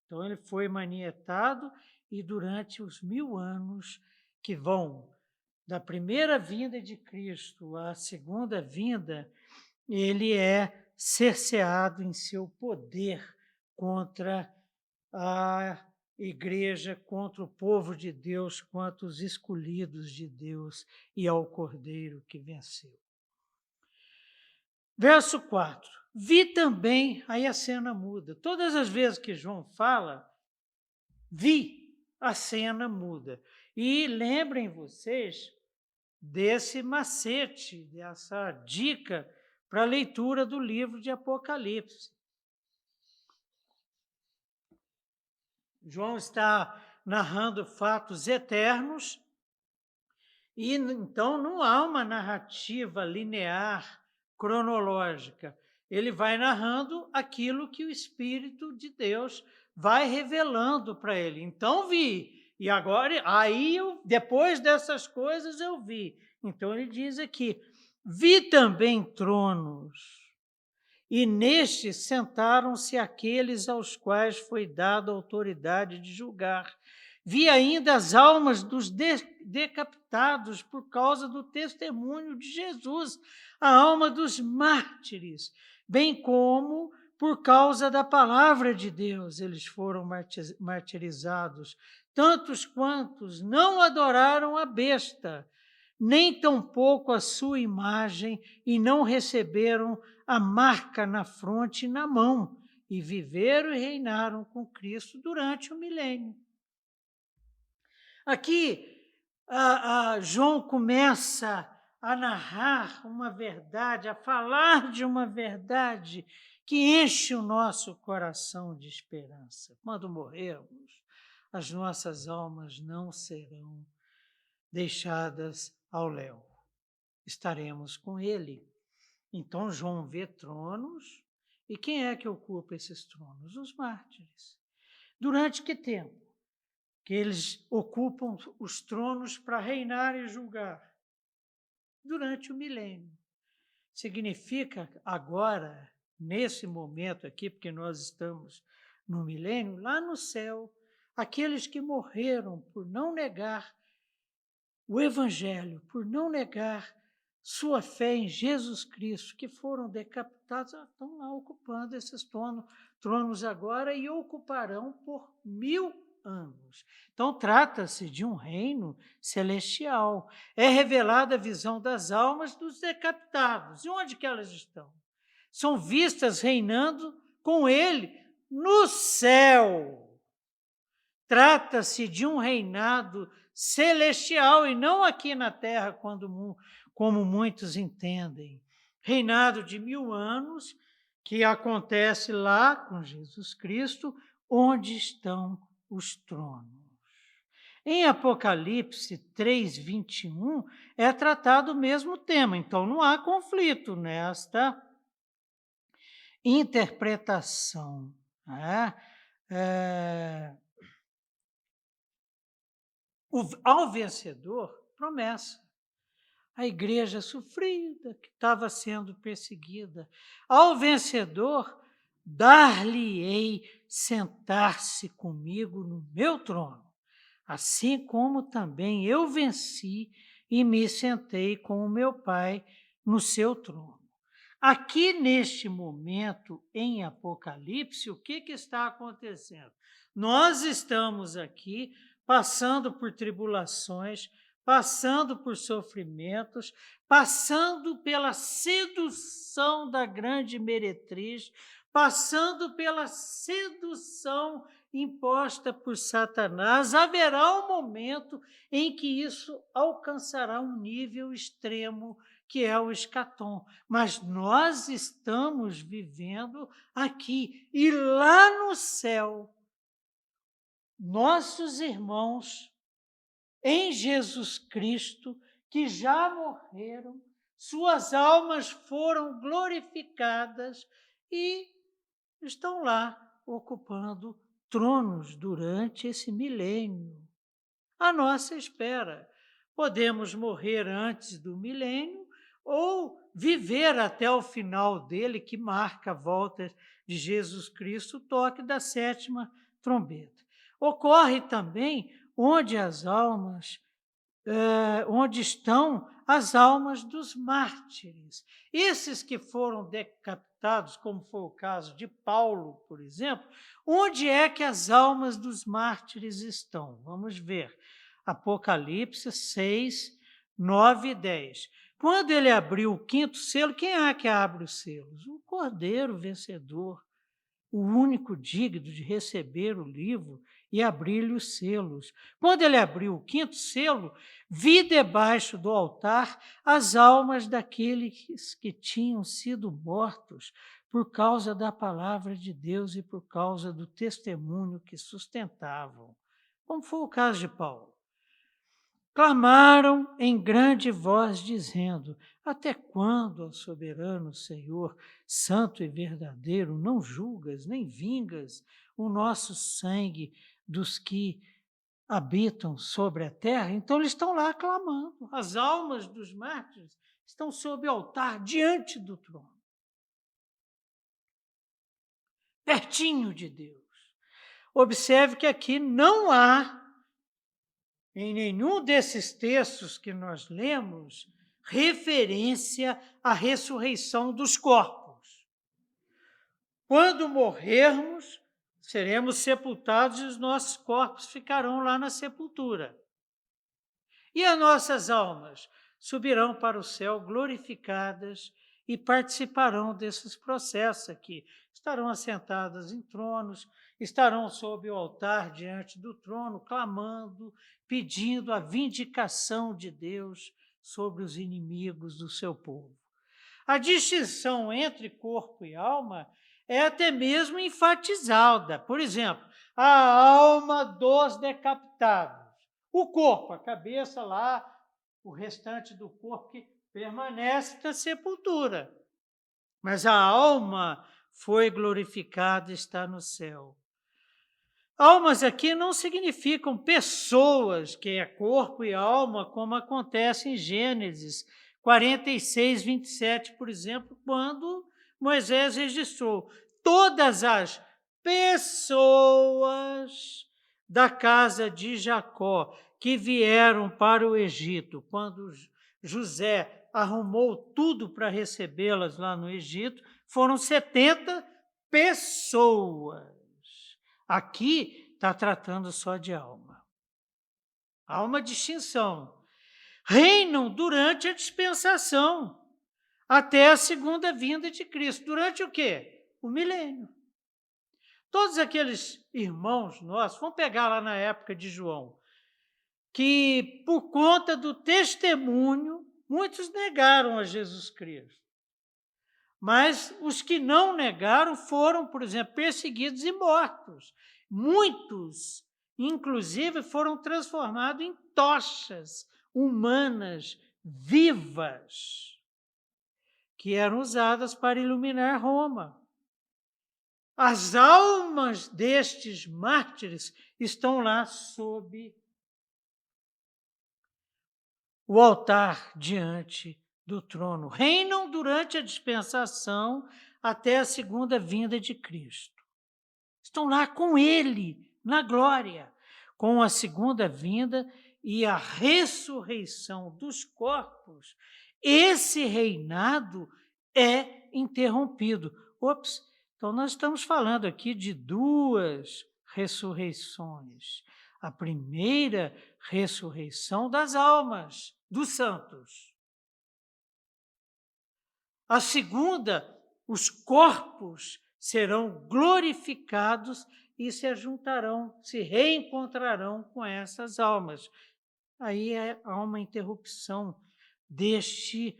Então ele foi manietado e durante os 1000 anos que vão da primeira vinda de Cristo à segunda vinda, ele é cerceado em seu poder contra a igreja, contra o povo de Deus, contra os escolhidos de Deus e ao Cordeiro que venceu. Verso 4. Vi também, aí a cena muda. Todas as vezes que João fala, vi, a cena muda. E lembrem vocês desse macete, dessa dica para a leitura do livro de Apocalipse. João está narrando fatos eternos e, então, não há uma narrativa linear, cronológica. Ele vai narrando aquilo que o Espírito de Deus vai revelando para ele. Então, vi. E agora, depois dessas coisas, eu vi. Então, ele diz aqui, vi também tronos, e nestes sentaram-se aqueles aos quais foi dada a autoridade de julgar. Vi ainda as almas dos decapitados por causa do testemunho de Jesus, a alma dos mártires, bem como por causa da palavra de Deus. Eles foram martirizados, tantos quantos não adoraram a besta, nem tampouco a sua imagem, e não receberam a marca na fronte e na mão, e viveram e reinaram com Cristo durante o milênio. Aqui, João começa a narrar uma verdade, a falar de uma verdade que enche o nosso coração de esperança. Quando morrermos, as nossas almas não serão deixadas ao léu. Estaremos com ele. Então, João vê tronos, e quem é que ocupa esses tronos? Os mártires. Durante que tempo que eles ocupam os tronos para reinar e julgar? Durante o milênio. Significa agora, nesse momento aqui, porque nós estamos no milênio, lá no céu, aqueles que morreram por não negar o Evangelho, por não negar sua fé em Jesus Cristo, que foram decapitados, estão lá ocupando esses tronos agora e ocuparão por 1000 anos. Então, trata-se de um reino celestial. É revelada a visão das almas dos decapitados. E onde que elas estão? São vistas reinando com ele no céu. Trata-se de um reinado celestial e não aqui na terra, como muitos entendem. Reinado de 1000 anos, que acontece lá com Jesus Cristo, onde estão os tronos. Em Apocalipse 3:21 é tratado o mesmo tema, então não há conflito nesta interpretação. Ao vencedor, promessa. A igreja sofrida, que estava sendo perseguida. Ao vencedor, dar-lhe-ei sentar-se comigo no meu trono, assim como também eu venci e me sentei com o meu Pai no seu trono. Aqui, neste momento, em Apocalipse, o que está acontecendo? Nós estamos aqui passando por tribulações, passando por sofrimentos, passando pela sedução da grande meretriz, passando pela sedução imposta por Satanás. Haverá um momento em que isso alcançará um nível extremo, que é o escatom. Mas nós estamos vivendo aqui, e lá no céu, nossos irmãos em Jesus Cristo, que já morreram, suas almas foram glorificadas e estão lá ocupando tronos durante esse milênio. À nossa espera. Podemos morrer antes do milênio ou viver até o final dele, que marca a volta de Jesus Cristo, o toque da sétima trombeta. Ocorre também onde onde estão as almas dos mártires. Esses que foram decapitados, como foi o caso de Paulo, por exemplo, onde é que as almas dos mártires estão? Vamos ver. Apocalipse 6, 9 e 10. Quando ele abriu o quinto selo, quem é que abre os selos? O Cordeiro vencedor, o único digno de receber o livro e abrir-lhe os selos. Quando ele abriu o quinto selo, vi debaixo do altar as almas daqueles que tinham sido mortos por causa da palavra de Deus e por causa do testemunho que sustentavam. Como foi o caso de Paulo. Clamaram em grande voz, dizendo: até quando, ó soberano Senhor, santo e verdadeiro, não julgas nem vingas o nosso sangue dos que habitam sobre a terra? Então eles estão lá clamando. As almas dos mártires estão sob o altar, diante do trono, pertinho de Deus. Observe que aqui não há, em nenhum desses textos que nós lemos, referência à ressurreição dos corpos. Quando morrermos, seremos sepultados e os nossos corpos ficarão lá na sepultura. E as nossas almas subirão para o céu glorificadas e participarão desses processos aqui. Estarão assentadas em tronos, estarão sob o altar diante do trono, clamando, pedindo a vindicação de Deus sobre os inimigos do seu povo. A distinção entre corpo e alma é até mesmo enfatizada. Por exemplo, a alma dos decapitados. O corpo, a cabeça lá, o restante do corpo que permanece na sepultura. Mas a alma foi glorificada e está no céu. Almas aqui não significam pessoas, que é corpo e alma, como acontece em Gênesis 46, 27, por exemplo, quando Moisés registrou todas as pessoas da casa de Jacó que vieram para o Egito, quando José arrumou tudo para recebê-las lá no Egito, foram 70 pessoas. Aqui está tratando só de alma. Há uma distinção. Reinam durante a dispensação, até a segunda vinda de Cristo. Durante o quê? O milênio. Todos aqueles irmãos nossos, vamos pegar lá na época de João, que por conta do testemunho, muitos negaram a Jesus Cristo. Mas os que não negaram foram, por exemplo, perseguidos e mortos. Muitos, inclusive, foram transformados em tochas humanas vivas, que eram usadas para iluminar Roma. As almas destes mártires estão lá sob o altar diante do trono. Reinam durante a dispensação até a segunda vinda de Cristo. Estão lá com Ele, na glória. Com a segunda vinda e a ressurreição dos corpos, esse reinado é interrompido. Então nós estamos falando aqui de duas ressurreições. A primeira ressurreição das almas, dos santos. A segunda, os corpos serão glorificados e se juntarão, se reencontrarão com essas almas. Aí há uma interrupção deste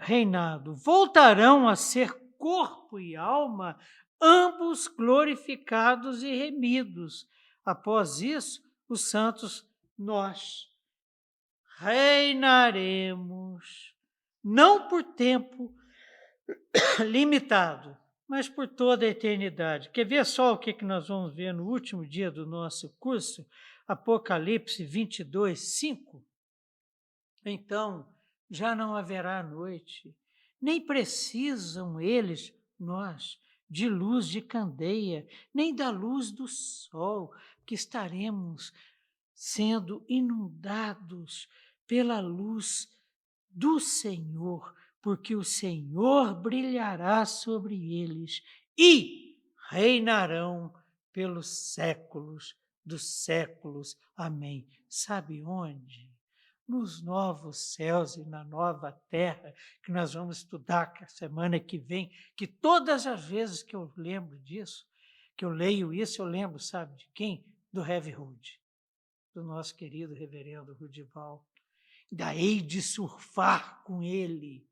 reinado. Voltarão a ser corpo e alma, ambos glorificados e remidos. Após isso, os santos, nós reinaremos não por tempo limitado, mas por toda a eternidade. Quer ver só o que nós vamos ver no último dia do nosso curso? Apocalipse 22, 5. Então, já não haverá noite, nem precisam eles, nós, de luz de candeia, nem da luz do sol, que estaremos sendo inundados pela luz do Senhor, porque o Senhor brilhará sobre eles e reinarão pelos séculos dos séculos. Amém. Sabe onde? Nos novos céus e na nova terra, que nós vamos estudar a semana que vem, que todas as vezes que eu lembro disso, que eu leio isso, eu lembro, sabe de quem? Do Heavy Hood, do nosso querido reverendo Rudival. Ainda hei de surfar com ele,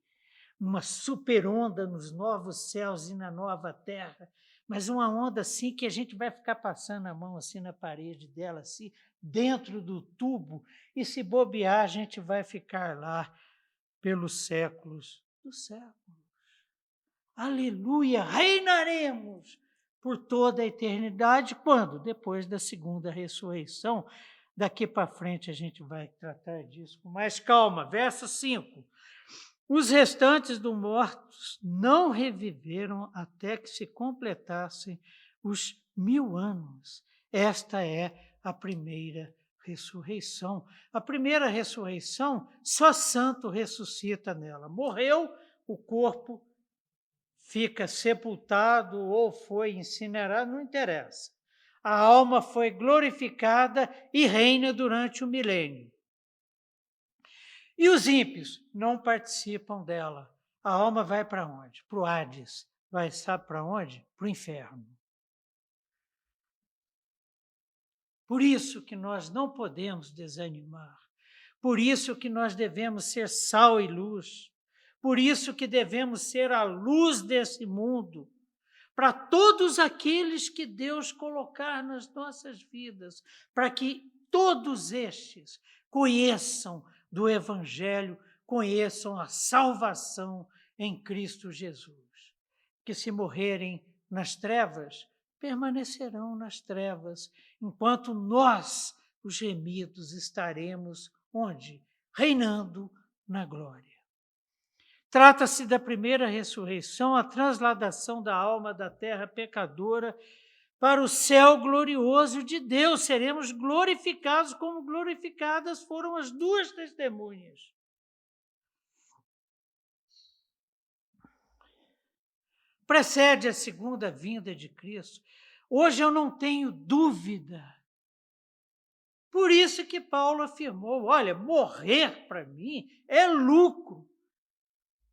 uma super onda nos novos céus e na nova terra, mas uma onda assim que a gente vai ficar passando a mão assim na parede dela, assim, dentro do tubo, e se bobear, a gente vai ficar lá pelos séculos dos séculos. Aleluia! Reinaremos por toda a eternidade. Quando? Depois da segunda ressurreição. Daqui para frente a gente vai tratar disso com mais calma. Verso 5. Os restantes dos mortos não reviveram até que se completassem os 1000 anos. Esta é a primeira ressurreição. A primeira ressurreição, só santo ressuscita nela. Morreu, o corpo fica sepultado ou foi incinerado, não interessa. A alma foi glorificada e reina durante o milênio. E os ímpios não participam dela. A alma vai para onde? Para o Hades. Vai, sabe para onde? Para o inferno. Por isso que nós não podemos desanimar. Por isso que nós devemos ser sal e luz. Por isso que devemos ser a luz desse mundo, para todos aqueles que Deus colocar nas nossas vidas, para que todos estes conheçam do Evangelho, conheçam a salvação em Cristo Jesus. Que se morrerem nas trevas, permanecerão nas trevas, enquanto nós, os gemidos, estaremos onde? Reinando na glória. Trata-se da primeira ressurreição, a transladação da alma da terra pecadora para o céu glorioso de Deus. Seremos glorificados como glorificadas foram as duas testemunhas. Precede a segunda vinda de Cristo. Hoje eu não tenho dúvida. Por isso que Paulo afirmou, olha, morrer para mim é lucro.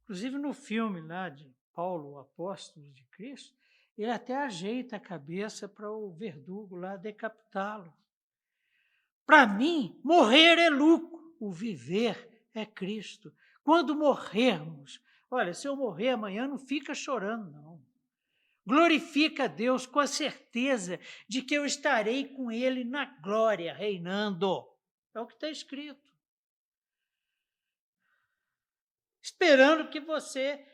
Inclusive no filme lá de Paulo, o apóstolo de Cristo, ele até ajeita a cabeça para o verdugo lá decapitá-lo. Para mim, morrer é lucro, o viver é Cristo. Quando morrermos, olha, se eu morrer amanhã, não fica chorando, não. Glorifica a Deus com a certeza de que eu estarei com Ele na glória, reinando. É o que está escrito. Esperando que você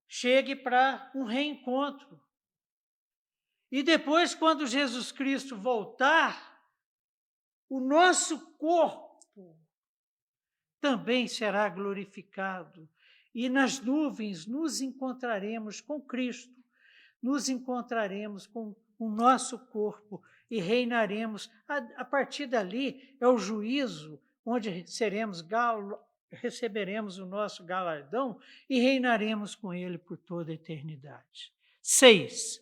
chegue para um reencontro. E depois, quando Jesus Cristo voltar, o nosso corpo também será glorificado. E nas nuvens nos encontraremos com Cristo, nos encontraremos com o nosso corpo e reinaremos. A partir dali é o juízo, onde receberemos o nosso galardão e reinaremos com ele por toda a eternidade. 6.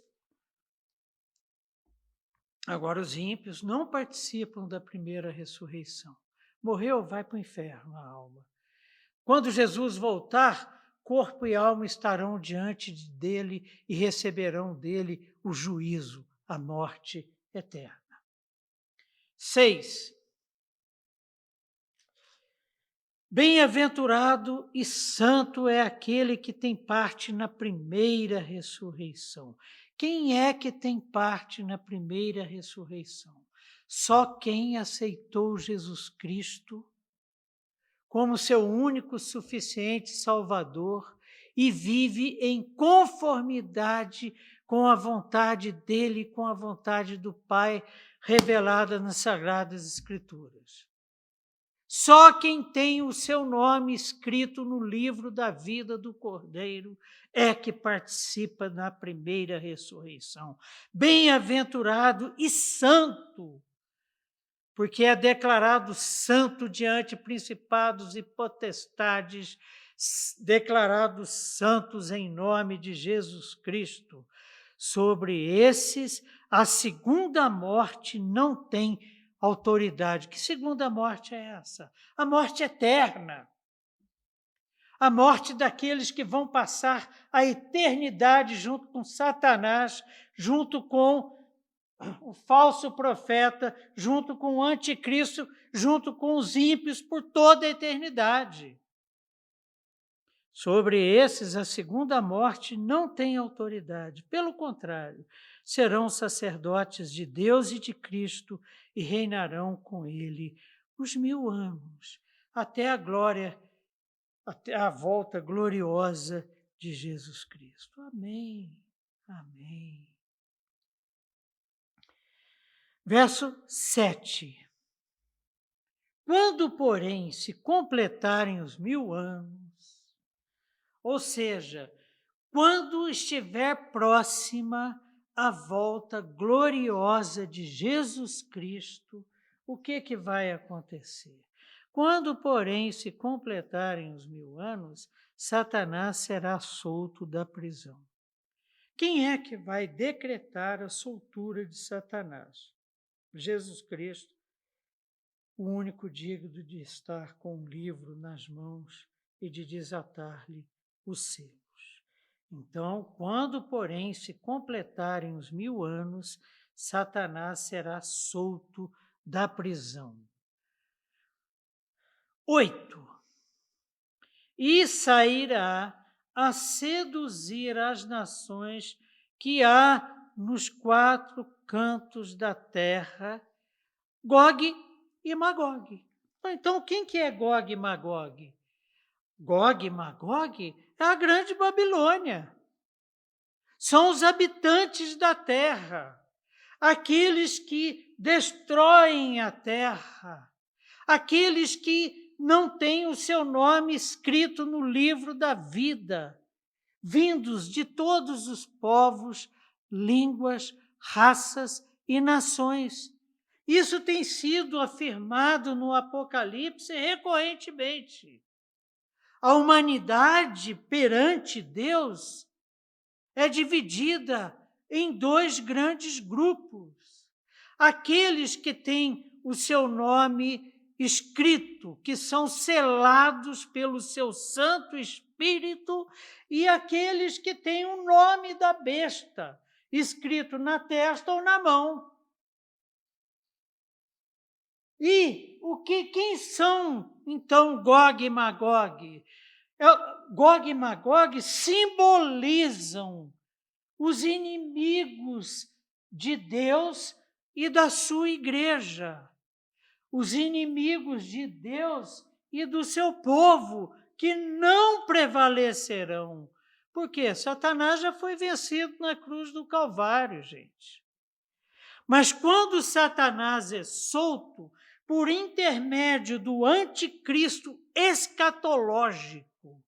Agora, os ímpios não participam da primeira ressurreição. Morreu, vai para o inferno a alma. Quando Jesus voltar, corpo e alma estarão diante dele e receberão dele o juízo, a morte eterna. 6. Bem-aventurado e santo é aquele que tem parte na primeira ressurreição. Quem é que tem parte na primeira ressurreição? Só quem aceitou Jesus Cristo como seu único suficiente Salvador e vive em conformidade com a vontade dele e com a vontade do Pai revelada nas Sagradas Escrituras. Só quem tem o seu nome escrito no livro da vida do Cordeiro é que participa da primeira ressurreição. Bem-aventurado e santo, porque é declarado santo diante principados e potestades, declarados santos em nome de Jesus Cristo. Sobre esses, a segunda morte não tem autoridade. Que segunda morte é essa? A morte eterna. A morte daqueles que vão passar a eternidade junto com Satanás, junto com o falso profeta, junto com o anticristo, junto com os ímpios por toda a eternidade. Sobre esses, a segunda morte não tem autoridade. Pelo contrário, serão sacerdotes de Deus e de Cristo e reinarão com ele os 1000 anos, até a glória, até a volta gloriosa de Jesus Cristo. Amém. Amém. Verso 7. Quando, porém, se completarem os 1000 anos, ou seja, quando estiver próxima a volta gloriosa de Jesus Cristo, o que vai acontecer? Quando, porém, se completarem os 1000 anos, Satanás será solto da prisão. Quem é que vai decretar a soltura de Satanás? Jesus Cristo, o único digno de estar com o livro nas mãos e de desatar-lhe os selos. Então, quando, porém, se completarem os 1000 anos, Satanás será solto da prisão. 8. E sairá a seduzir as nações que há nos 4 cantos da terra, Gog e Magog. Então, quem que é Gog e Magog? Gog e Magog é a grande Babilônia. São os habitantes da terra, aqueles que destroem a terra, aqueles que não têm o seu nome escrito no livro da vida, vindos de todos os povos, línguas, raças e nações. Isso tem sido afirmado no Apocalipse recorrentemente. A humanidade perante Deus é dividida em 2 grandes grupos. Aqueles que têm o seu nome escrito, que são selados pelo seu Santo Espírito, e aqueles que têm o nome da besta escrito na testa ou na mão. E quem são, então, Gog e Magog? Gog e Magog simbolizam os inimigos de Deus e da sua igreja, os inimigos de Deus e do seu povo, que não prevalecerão. Porque Satanás já foi vencido na cruz do Calvário, gente. Mas quando Satanás é solto, por intermédio do anticristo escatológico,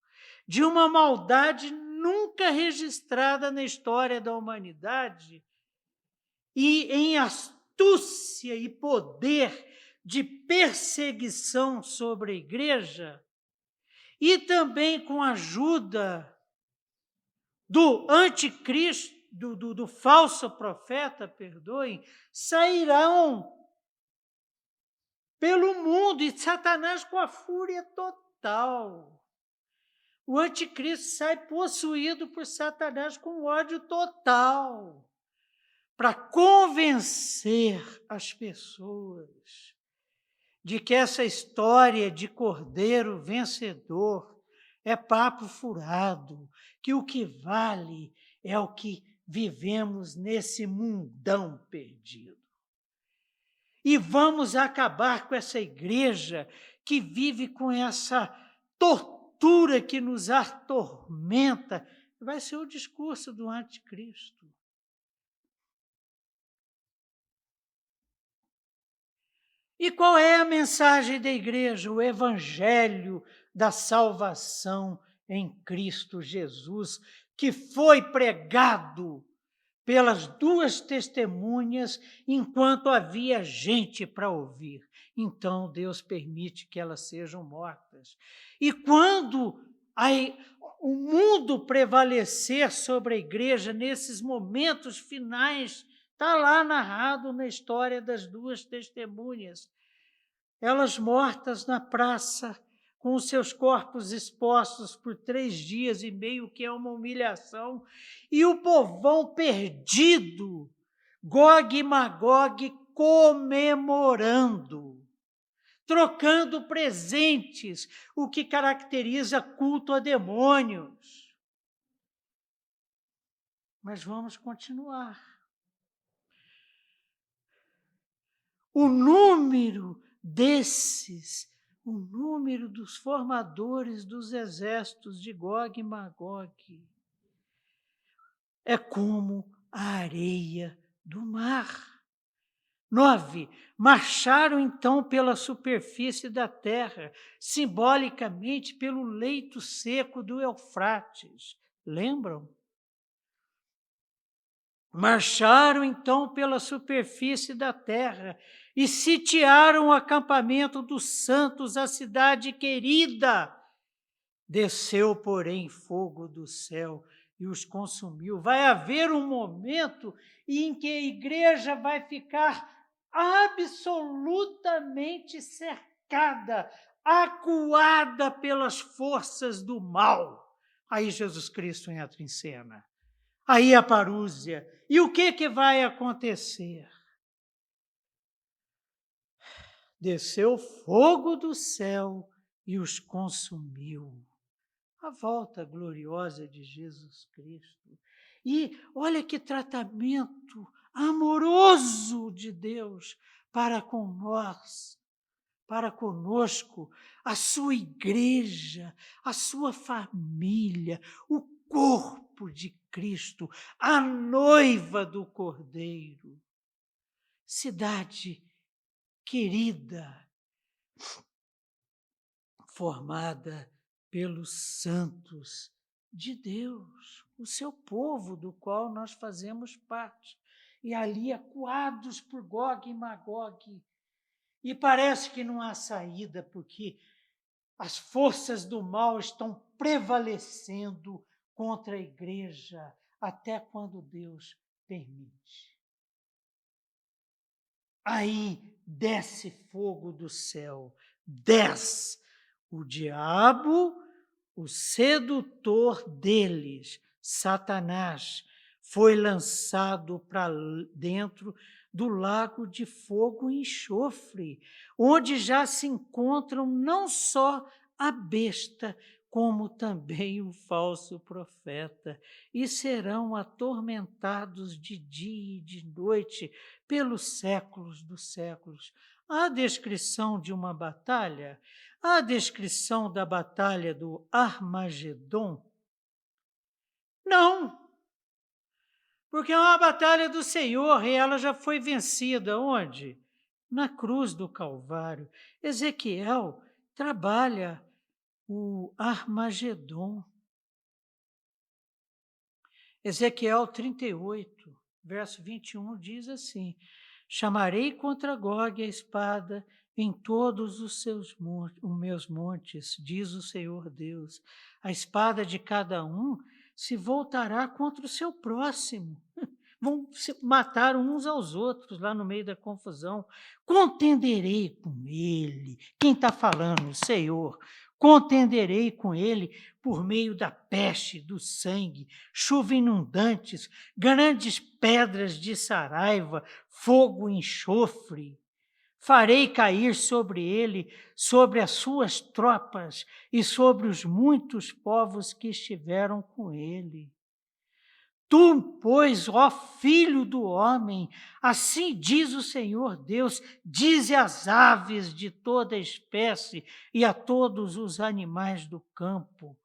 de uma maldade nunca registrada na história da humanidade, e em astúcia e poder de perseguição sobre a igreja, e também com a ajuda do anticristo, do falso profeta, perdoem, sairão pelo mundo, e Satanás com a fúria total. O anticristo sai possuído por Satanás com ódio total, para convencer as pessoas de que essa história de cordeiro vencedor é papo furado, que o que vale é o que vivemos nesse mundão perdido. e vamos acabar com essa igreja que vive com essa tortura que nos atormenta. Vai ser o discurso do anticristo. E qual é a mensagem da igreja? O evangelho da salvação em Cristo Jesus, que foi pregado pelas duas testemunhas enquanto havia gente para ouvir. Então Deus permite que elas sejam mortas. E quando o mundo prevalecer sobre a igreja nesses momentos finais, está lá narrado na história das duas testemunhas. Elas mortas na praça, com os seus corpos expostos por 3 dias e meio, que é uma humilhação, e o povão perdido, Gog e Magog, comemorando, trocando presentes, o que caracteriza culto a demônios. Mas vamos continuar. O número o número dos formadores dos exércitos de Gog e Magog é como a areia do mar. 9. Marcharam então pela superfície da terra, simbolicamente pelo leito seco do Eufrates. Lembram? Marcharam então pela superfície da terra e sitiaram o acampamento dos santos, a cidade querida. Desceu, porém, fogo do céu e os consumiu. Vai haver um momento em que a igreja vai ficar absolutamente cercada, acuada pelas forças do mal. Aí Jesus Cristo entra em cena. Aí a parúzia. E o que vai acontecer? Desceu fogo do céu e os consumiu. A volta gloriosa de Jesus Cristo. E olha que tratamento amoroso de Deus para com nós, para conosco, a sua igreja, a sua família, o corpo de Cristo, a noiva do Cordeiro. Cidade querida, formada pelos santos de Deus, o seu povo do qual nós fazemos parte. E ali acuados por Gog e Magog. E parece que não há saída, porque as forças do mal estão prevalecendo contra a igreja, até quando Deus permite. Aí desce fogo do céu, desce o diabo, o sedutor deles, Satanás, foi lançado para dentro do lago de fogo e enxofre, onde já se encontram não só a besta, como também o falso profeta, e serão atormentados de dia e de noite pelos séculos dos séculos. A descrição de uma batalha, a descrição da batalha do Armagedon, não, porque é uma batalha do Senhor e ela já foi vencida. Onde? Na cruz do Calvário. Ezequiel trabalha o Armagedon. Ezequiel 38, verso 21, diz assim: chamarei contra Gog a espada em todos os meus montes, diz o Senhor Deus. A espada de cada um se voltará contra o seu próximo. Vão se matar uns aos outros lá no meio da confusão. Contenderei com ele. Quem está falando? O Senhor. Contenderei com ele por meio da peste, do sangue, chuva inundantes, grandes pedras de saraiva, fogo e enxofre. Farei cair sobre ele, sobre as suas tropas e sobre os muitos povos que estiveram com ele. Tu, pois, ó filho do homem, assim diz o Senhor Deus, dize às aves de toda espécie e a todos os animais do campo.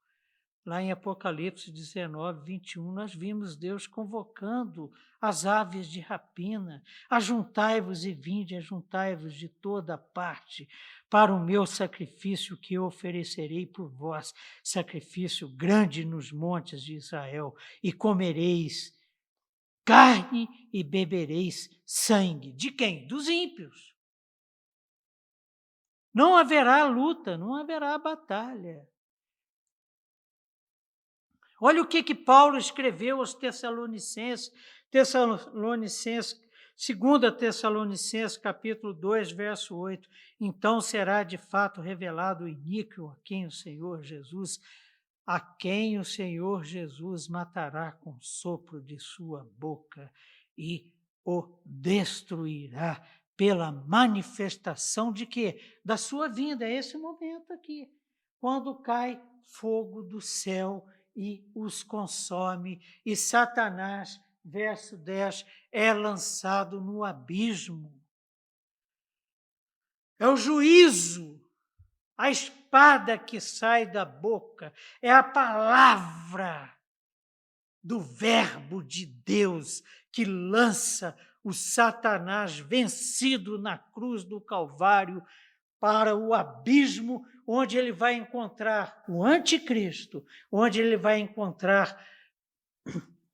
Lá em Apocalipse 19, 21, nós vimos Deus convocando as aves de rapina. Ajuntai-vos e vinde, ajuntai-vos de toda parte para o meu sacrifício que eu oferecerei por vós, sacrifício grande nos montes de Israel, e comereis carne e bebereis sangue. De quem? Dos ímpios. Não haverá luta, não haverá batalha. Olha o que Paulo escreveu aos Tessalonicenses, 2 Tessalonicenses, capítulo 2, verso 8. Então será de fato revelado o iníquo a quem o Senhor Jesus matará com o sopro de sua boca e o destruirá pela manifestação de quê? Da sua vinda. É esse momento aqui, quando cai fogo do céu e os consome, e Satanás, verso 10, é lançado no abismo. É o juízo, a espada que sai da boca, é a palavra do Verbo de Deus que lança o Satanás vencido na cruz do Calvário para o abismo, onde ele vai encontrar o anticristo, onde ele vai encontrar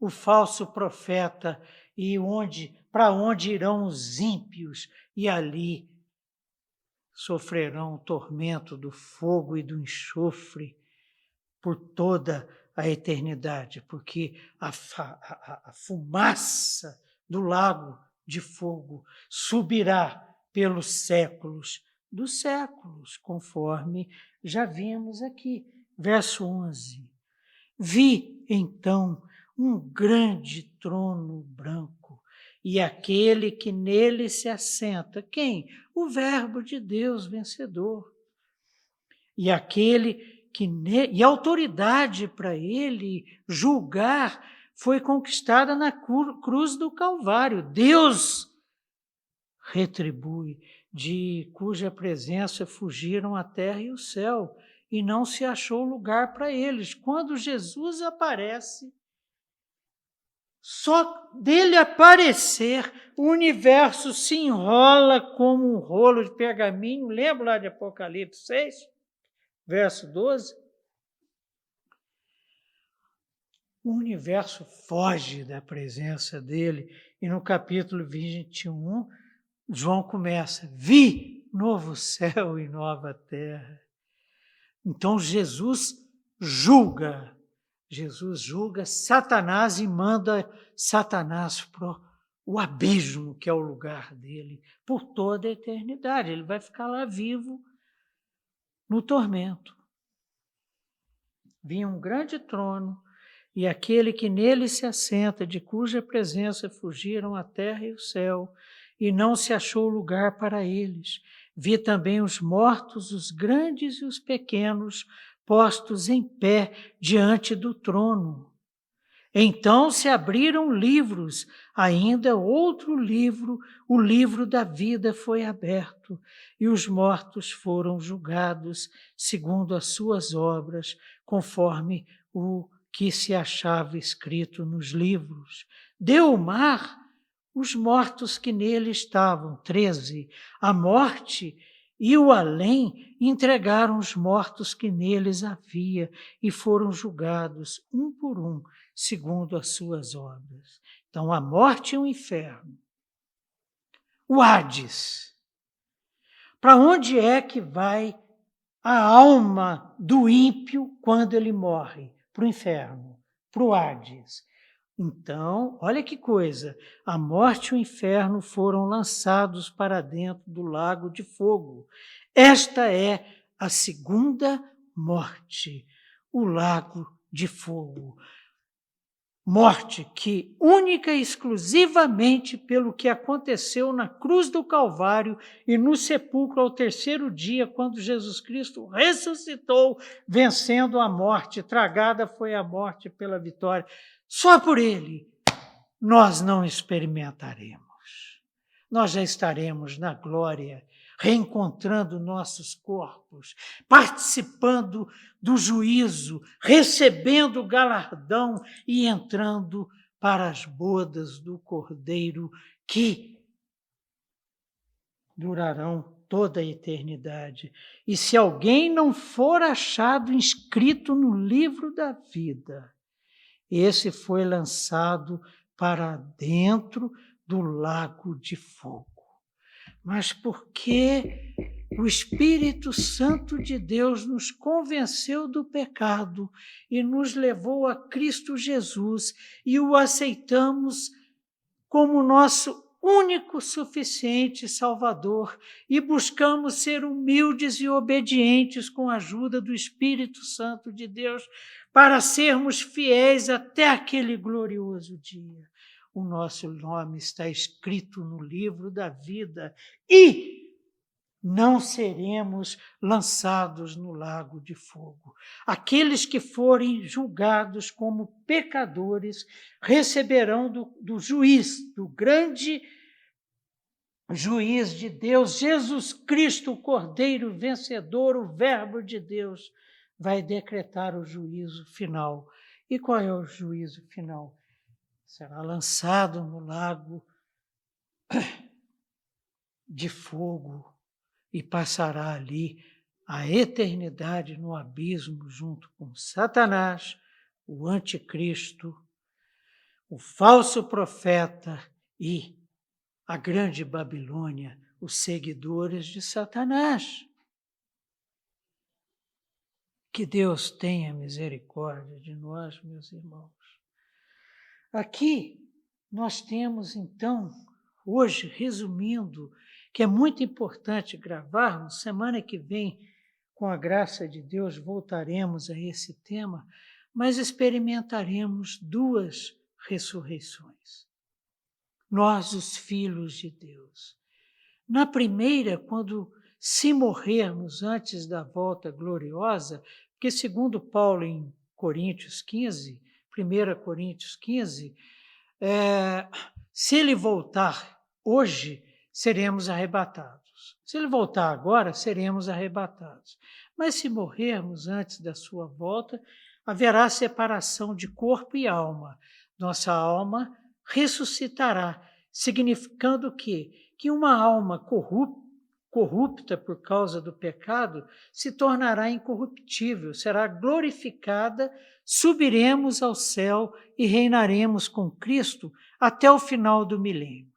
o falso profeta e para onde irão os ímpios, e ali sofrerão o tormento do fogo e do enxofre por toda a eternidade, porque a fumaça do lago de fogo subirá pelos séculos dos séculos, conforme já vimos aqui. Verso 11. Vi, então, um grande trono branco, e aquele que nele se assenta. Quem? O Verbo de Deus vencedor. E a autoridade para ele julgar foi conquistada na cruz do Calvário. Deus retribui, de cuja presença fugiram a terra e o céu, e não se achou lugar para eles. Quando Jesus aparece, só dele aparecer, o universo se enrola como um rolo de pergaminho. Lembra lá de Apocalipse 6, verso 12? O universo foge da presença dele, e no capítulo 21, João começa: vi novo céu e nova terra. Então Jesus julga Satanás e manda Satanás para o abismo, que é o lugar dele, por toda a eternidade. Ele vai ficar lá vivo no tormento. Vinha um grande trono, e aquele que nele se assenta, de cuja presença fugiram a terra e o céu, e não se achou lugar para eles. Vi também os mortos, os grandes e os pequenos, postos em pé diante do trono. Então se abriram livros, ainda outro livro, o livro da vida foi aberto, e os mortos foram julgados segundo as suas obras, conforme o que se achava escrito nos livros. Deu o mar os mortos que nele estavam, 13. A morte e o além entregaram os mortos que neles havia e foram julgados, um por um, segundo as suas obras. Então, a morte e o inferno. O Hades. Para onde é que vai a alma do ímpio quando ele morre? Para o inferno, para o Hades. Então, olha que coisa, a morte e o inferno foram lançados para dentro do lago de fogo. Esta é a segunda morte, o lago de fogo. morte que, única e exclusivamente pelo que aconteceu na cruz do Calvário e no sepulcro ao terceiro dia, quando Jesus Cristo ressuscitou, vencendo a morte, tragada foi a morte pela vitória. Só por ele nós não experimentaremos. Nós já estaremos na glória, reencontrando nossos corpos, participando do juízo, recebendo o galardão e entrando para as bodas do Cordeiro que durarão toda a eternidade. E se alguém não for achado inscrito no livro da vida, esse foi lançado para dentro do lago de fogo. Mas porque o Espírito Santo de Deus nos convenceu do pecado e nos levou a Cristo Jesus e o aceitamos como nosso único suficiente Salvador e buscamos ser humildes e obedientes com a ajuda do Espírito Santo de Deus para sermos fiéis até aquele glorioso dia. O nosso nome está escrito no livro da vida e não seremos lançados no lago de fogo. Aqueles que forem julgados como pecadores receberão do juiz, do grande juiz de Deus, Jesus Cristo, o Cordeiro vencedor, o Verbo de Deus, vai decretar o juízo final. E qual é o juízo final? Será lançado no lago de fogo e passará ali a eternidade no abismo junto com Satanás, o anticristo, o falso profeta e a grande Babilônia, os seguidores de Satanás. Que Deus tenha misericórdia de nós, meus irmãos. Aqui nós temos, então, hoje, resumindo, que é muito importante gravarmos, semana que vem, com a graça de Deus, voltaremos a esse tema, mas experimentaremos duas ressurreições. Nós, os filhos de Deus. Na primeira, quando se morrermos antes da volta gloriosa, porque segundo Paulo em Coríntios 15, 1 Coríntios 15, se ele voltar hoje, seremos arrebatados. Se ele voltar agora, seremos arrebatados. Mas se morrermos antes da sua volta, haverá separação de corpo e alma. Nossa alma ressuscitará, significando que uma alma corrupta por causa do pecado se tornará incorruptível, será glorificada, subiremos ao céu e reinaremos com Cristo até o final do milênio.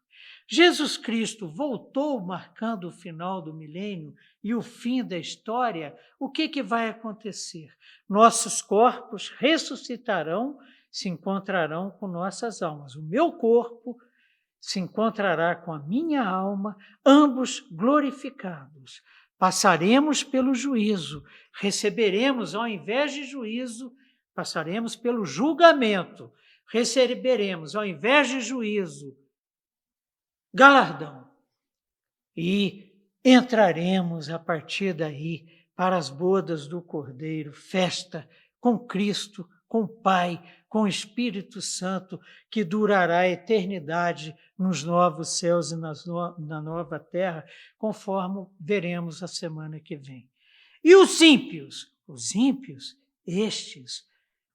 Jesus Cristo voltou marcando o final do milênio e o fim da história. O que vai acontecer? Nossos corpos ressuscitarão, se encontrarão com nossas almas. O meu corpo se encontrará com a minha alma, ambos glorificados. Passaremos pelo juízo, receberemos, ao invés de juízo, passaremos pelo julgamento, receberemos, ao invés de juízo, galardão. E entraremos a partir daí para as bodas do Cordeiro, festa com Cristo, com o Pai, com o Espírito Santo, que durará a eternidade nos novos céus e na nova terra, conforme veremos a semana que vem. E os ímpios? Os ímpios, estes,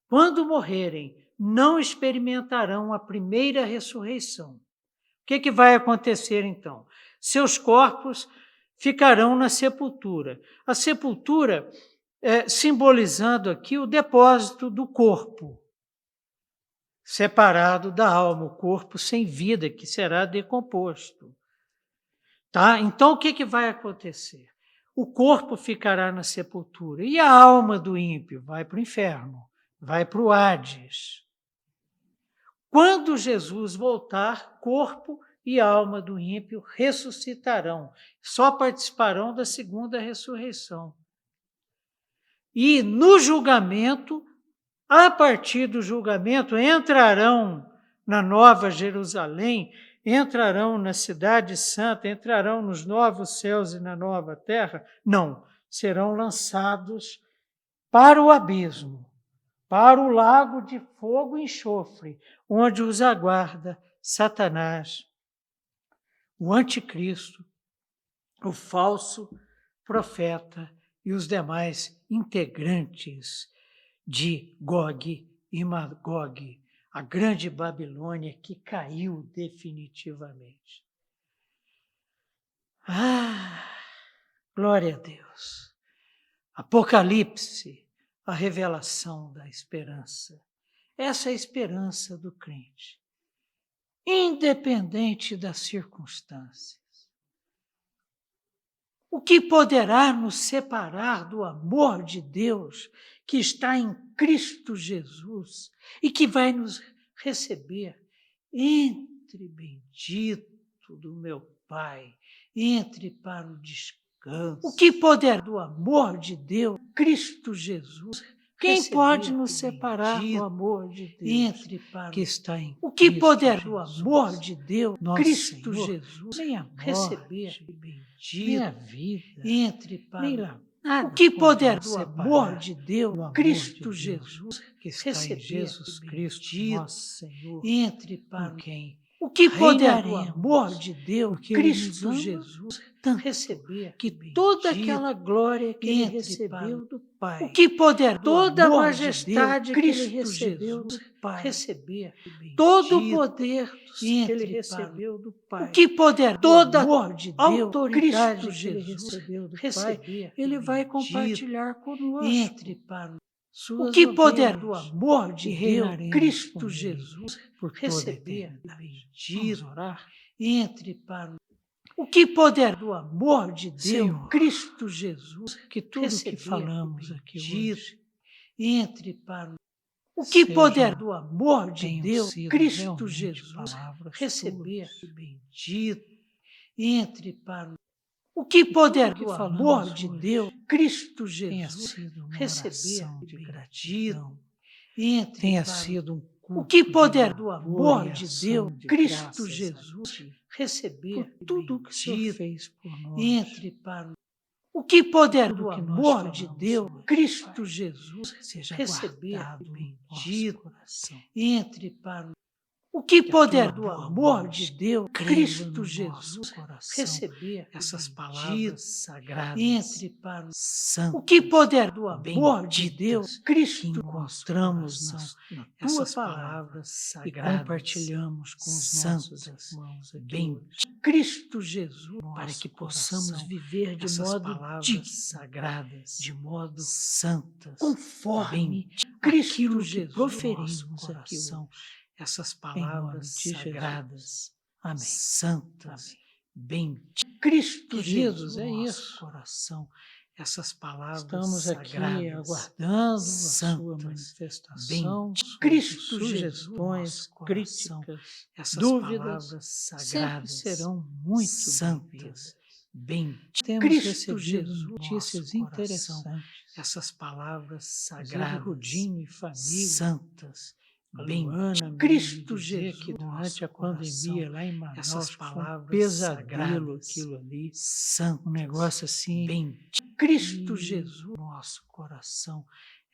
quando morrerem, não experimentarão a primeira ressurreição. O que vai acontecer então? Seus corpos ficarão na sepultura. A sepultura simbolizando aqui o depósito do corpo, separado da alma, o corpo sem vida, que será decomposto. Tá? Então, o que vai acontecer? O corpo ficará na sepultura e a alma do ímpio vai para o inferno, vai para o Hades. Quando Jesus voltar, corpo e alma do ímpio ressuscitarão, só participarão da segunda ressurreição. E no julgamento, a partir do julgamento, entrarão na Nova Jerusalém, entrarão na Cidade Santa, entrarão nos novos céus e na nova terra? Não, serão lançados para o abismo, para o lago de fogo e enxofre, onde os aguarda Satanás, o anticristo, o falso profeta e os demais integrantes de Gog e Magog, a grande Babilônia que caiu definitivamente. Glória a Deus! Apocalipse, a revelação da esperança. Essa é a esperança do crente, independente das circunstâncias. O que poderá nos separar do amor de Deus que está em Cristo Jesus e que vai nos receber? Entre, bendito do meu Pai, entre para o descanso. O que poderá do amor de Deus, Cristo Jesus? Quem pode nos separar do amor de Deus entre para que está em o que poder do amor de Deus, Cristo Jesus, nem a morte, receber nem a vida, entre para o que poder do amor de Deus, Cristo Jesus, que está em Jesus Cristo, nosso Senhor, entre para quem o que poder do amor de Deus, Cristo Jesus, receber que toda aquela glória que ele recebeu do Pai, o que poder toda a majestade que ele recebeu do Pai, receber todo o poder que ele recebeu do Pai, o que poder toda a autoridade que ele recebeu do Pai, ele vai compartilhar conosco. Entre para o que poder do amor de Deus, Cristo Jesus, por receber, vamos orar, entre para o que poder do amor de Deus, Senhor, Cristo Jesus, que tudo que falamos aqui hoje, entre para o que poder do amor de Deus, Cristo Jesus, receber, bendito, entre para o que poder do amor de Deus, Cristo Jesus, receber de gratidão, tenha sido um culto, o que poder do amor de Deus, Cristo Jesus, receber por tudo o que o Senhor fez por nós, entre para o que poder do amor de Deus, Cristo Jesus, seja receber bendito coração, entre para o que poder do amor de Deus, Cristo Jesus, receber essas palavras sagradas, entre para o que poder do amor de Deus, Cristo, que encontramos na tua palavra e compartilhamos com os nossos irmãos aqui hoje. Cristo Jesus, para que possamos viver de modo digno, sagradas, de modo santas, conforme aquilo que proferimos aqui hoje. Essas palavras sagradas, amém, santas, bem, Cristo Jesus, é isso. Coração, essas palavras estamos sagradas, aqui aguardando santas, a sua manifestação, Cristo sugestões, críticas, essas dúvidas sagradas serão muito santas, bem, temos Cristo recebido Jesus, notícias interessantes, essas palavras sagradas, Rudinho e família, santas, bem, Cristo Jesus, que durante a pandemia lá em Manaus, essas palavras foi um pesadelo aquilo ali, santo, um negócio assim, bem, Cristo Jesus, nosso coração,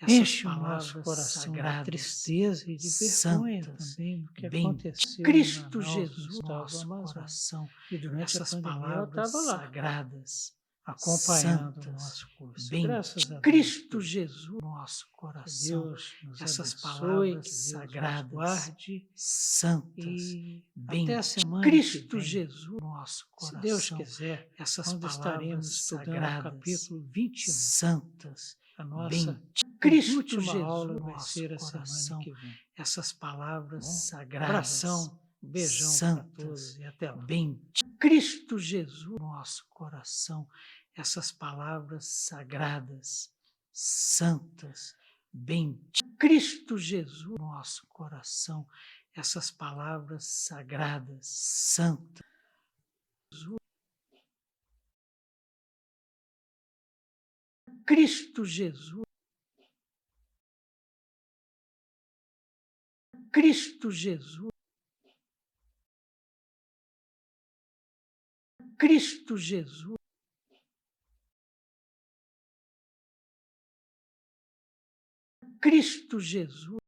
enche o nosso coração de tristeza e de vergonha também do que aconteceu Cristo em Manaus, Jesus, nosso coração, e durante essas a pandemia eu estava lá, sagradas, acompanhando o nosso curso. Bem, graças a Deus, Cristo Jesus, nosso coração, Deus nos essas palavras sagradas, guarde, santas, e bem, até a semana Cristo que vem, Jesus, nosso coração, se Deus quiser, essas quando estaremos estudando sagradas, o capítulo 21, santas, a nossa bem, Cristo Jesus, aula vai ser a semana que vem. Essas palavras sagradas, abração, beijão para todos e até lá. Bem, Cristo Jesus, nosso coração, essas palavras sagradas, santas, bem, Cristo Jesus, nosso coração, essas palavras sagradas, santas, Cristo Jesus. Cristo Jesus. Cristo Jesus. Cristo Jesus.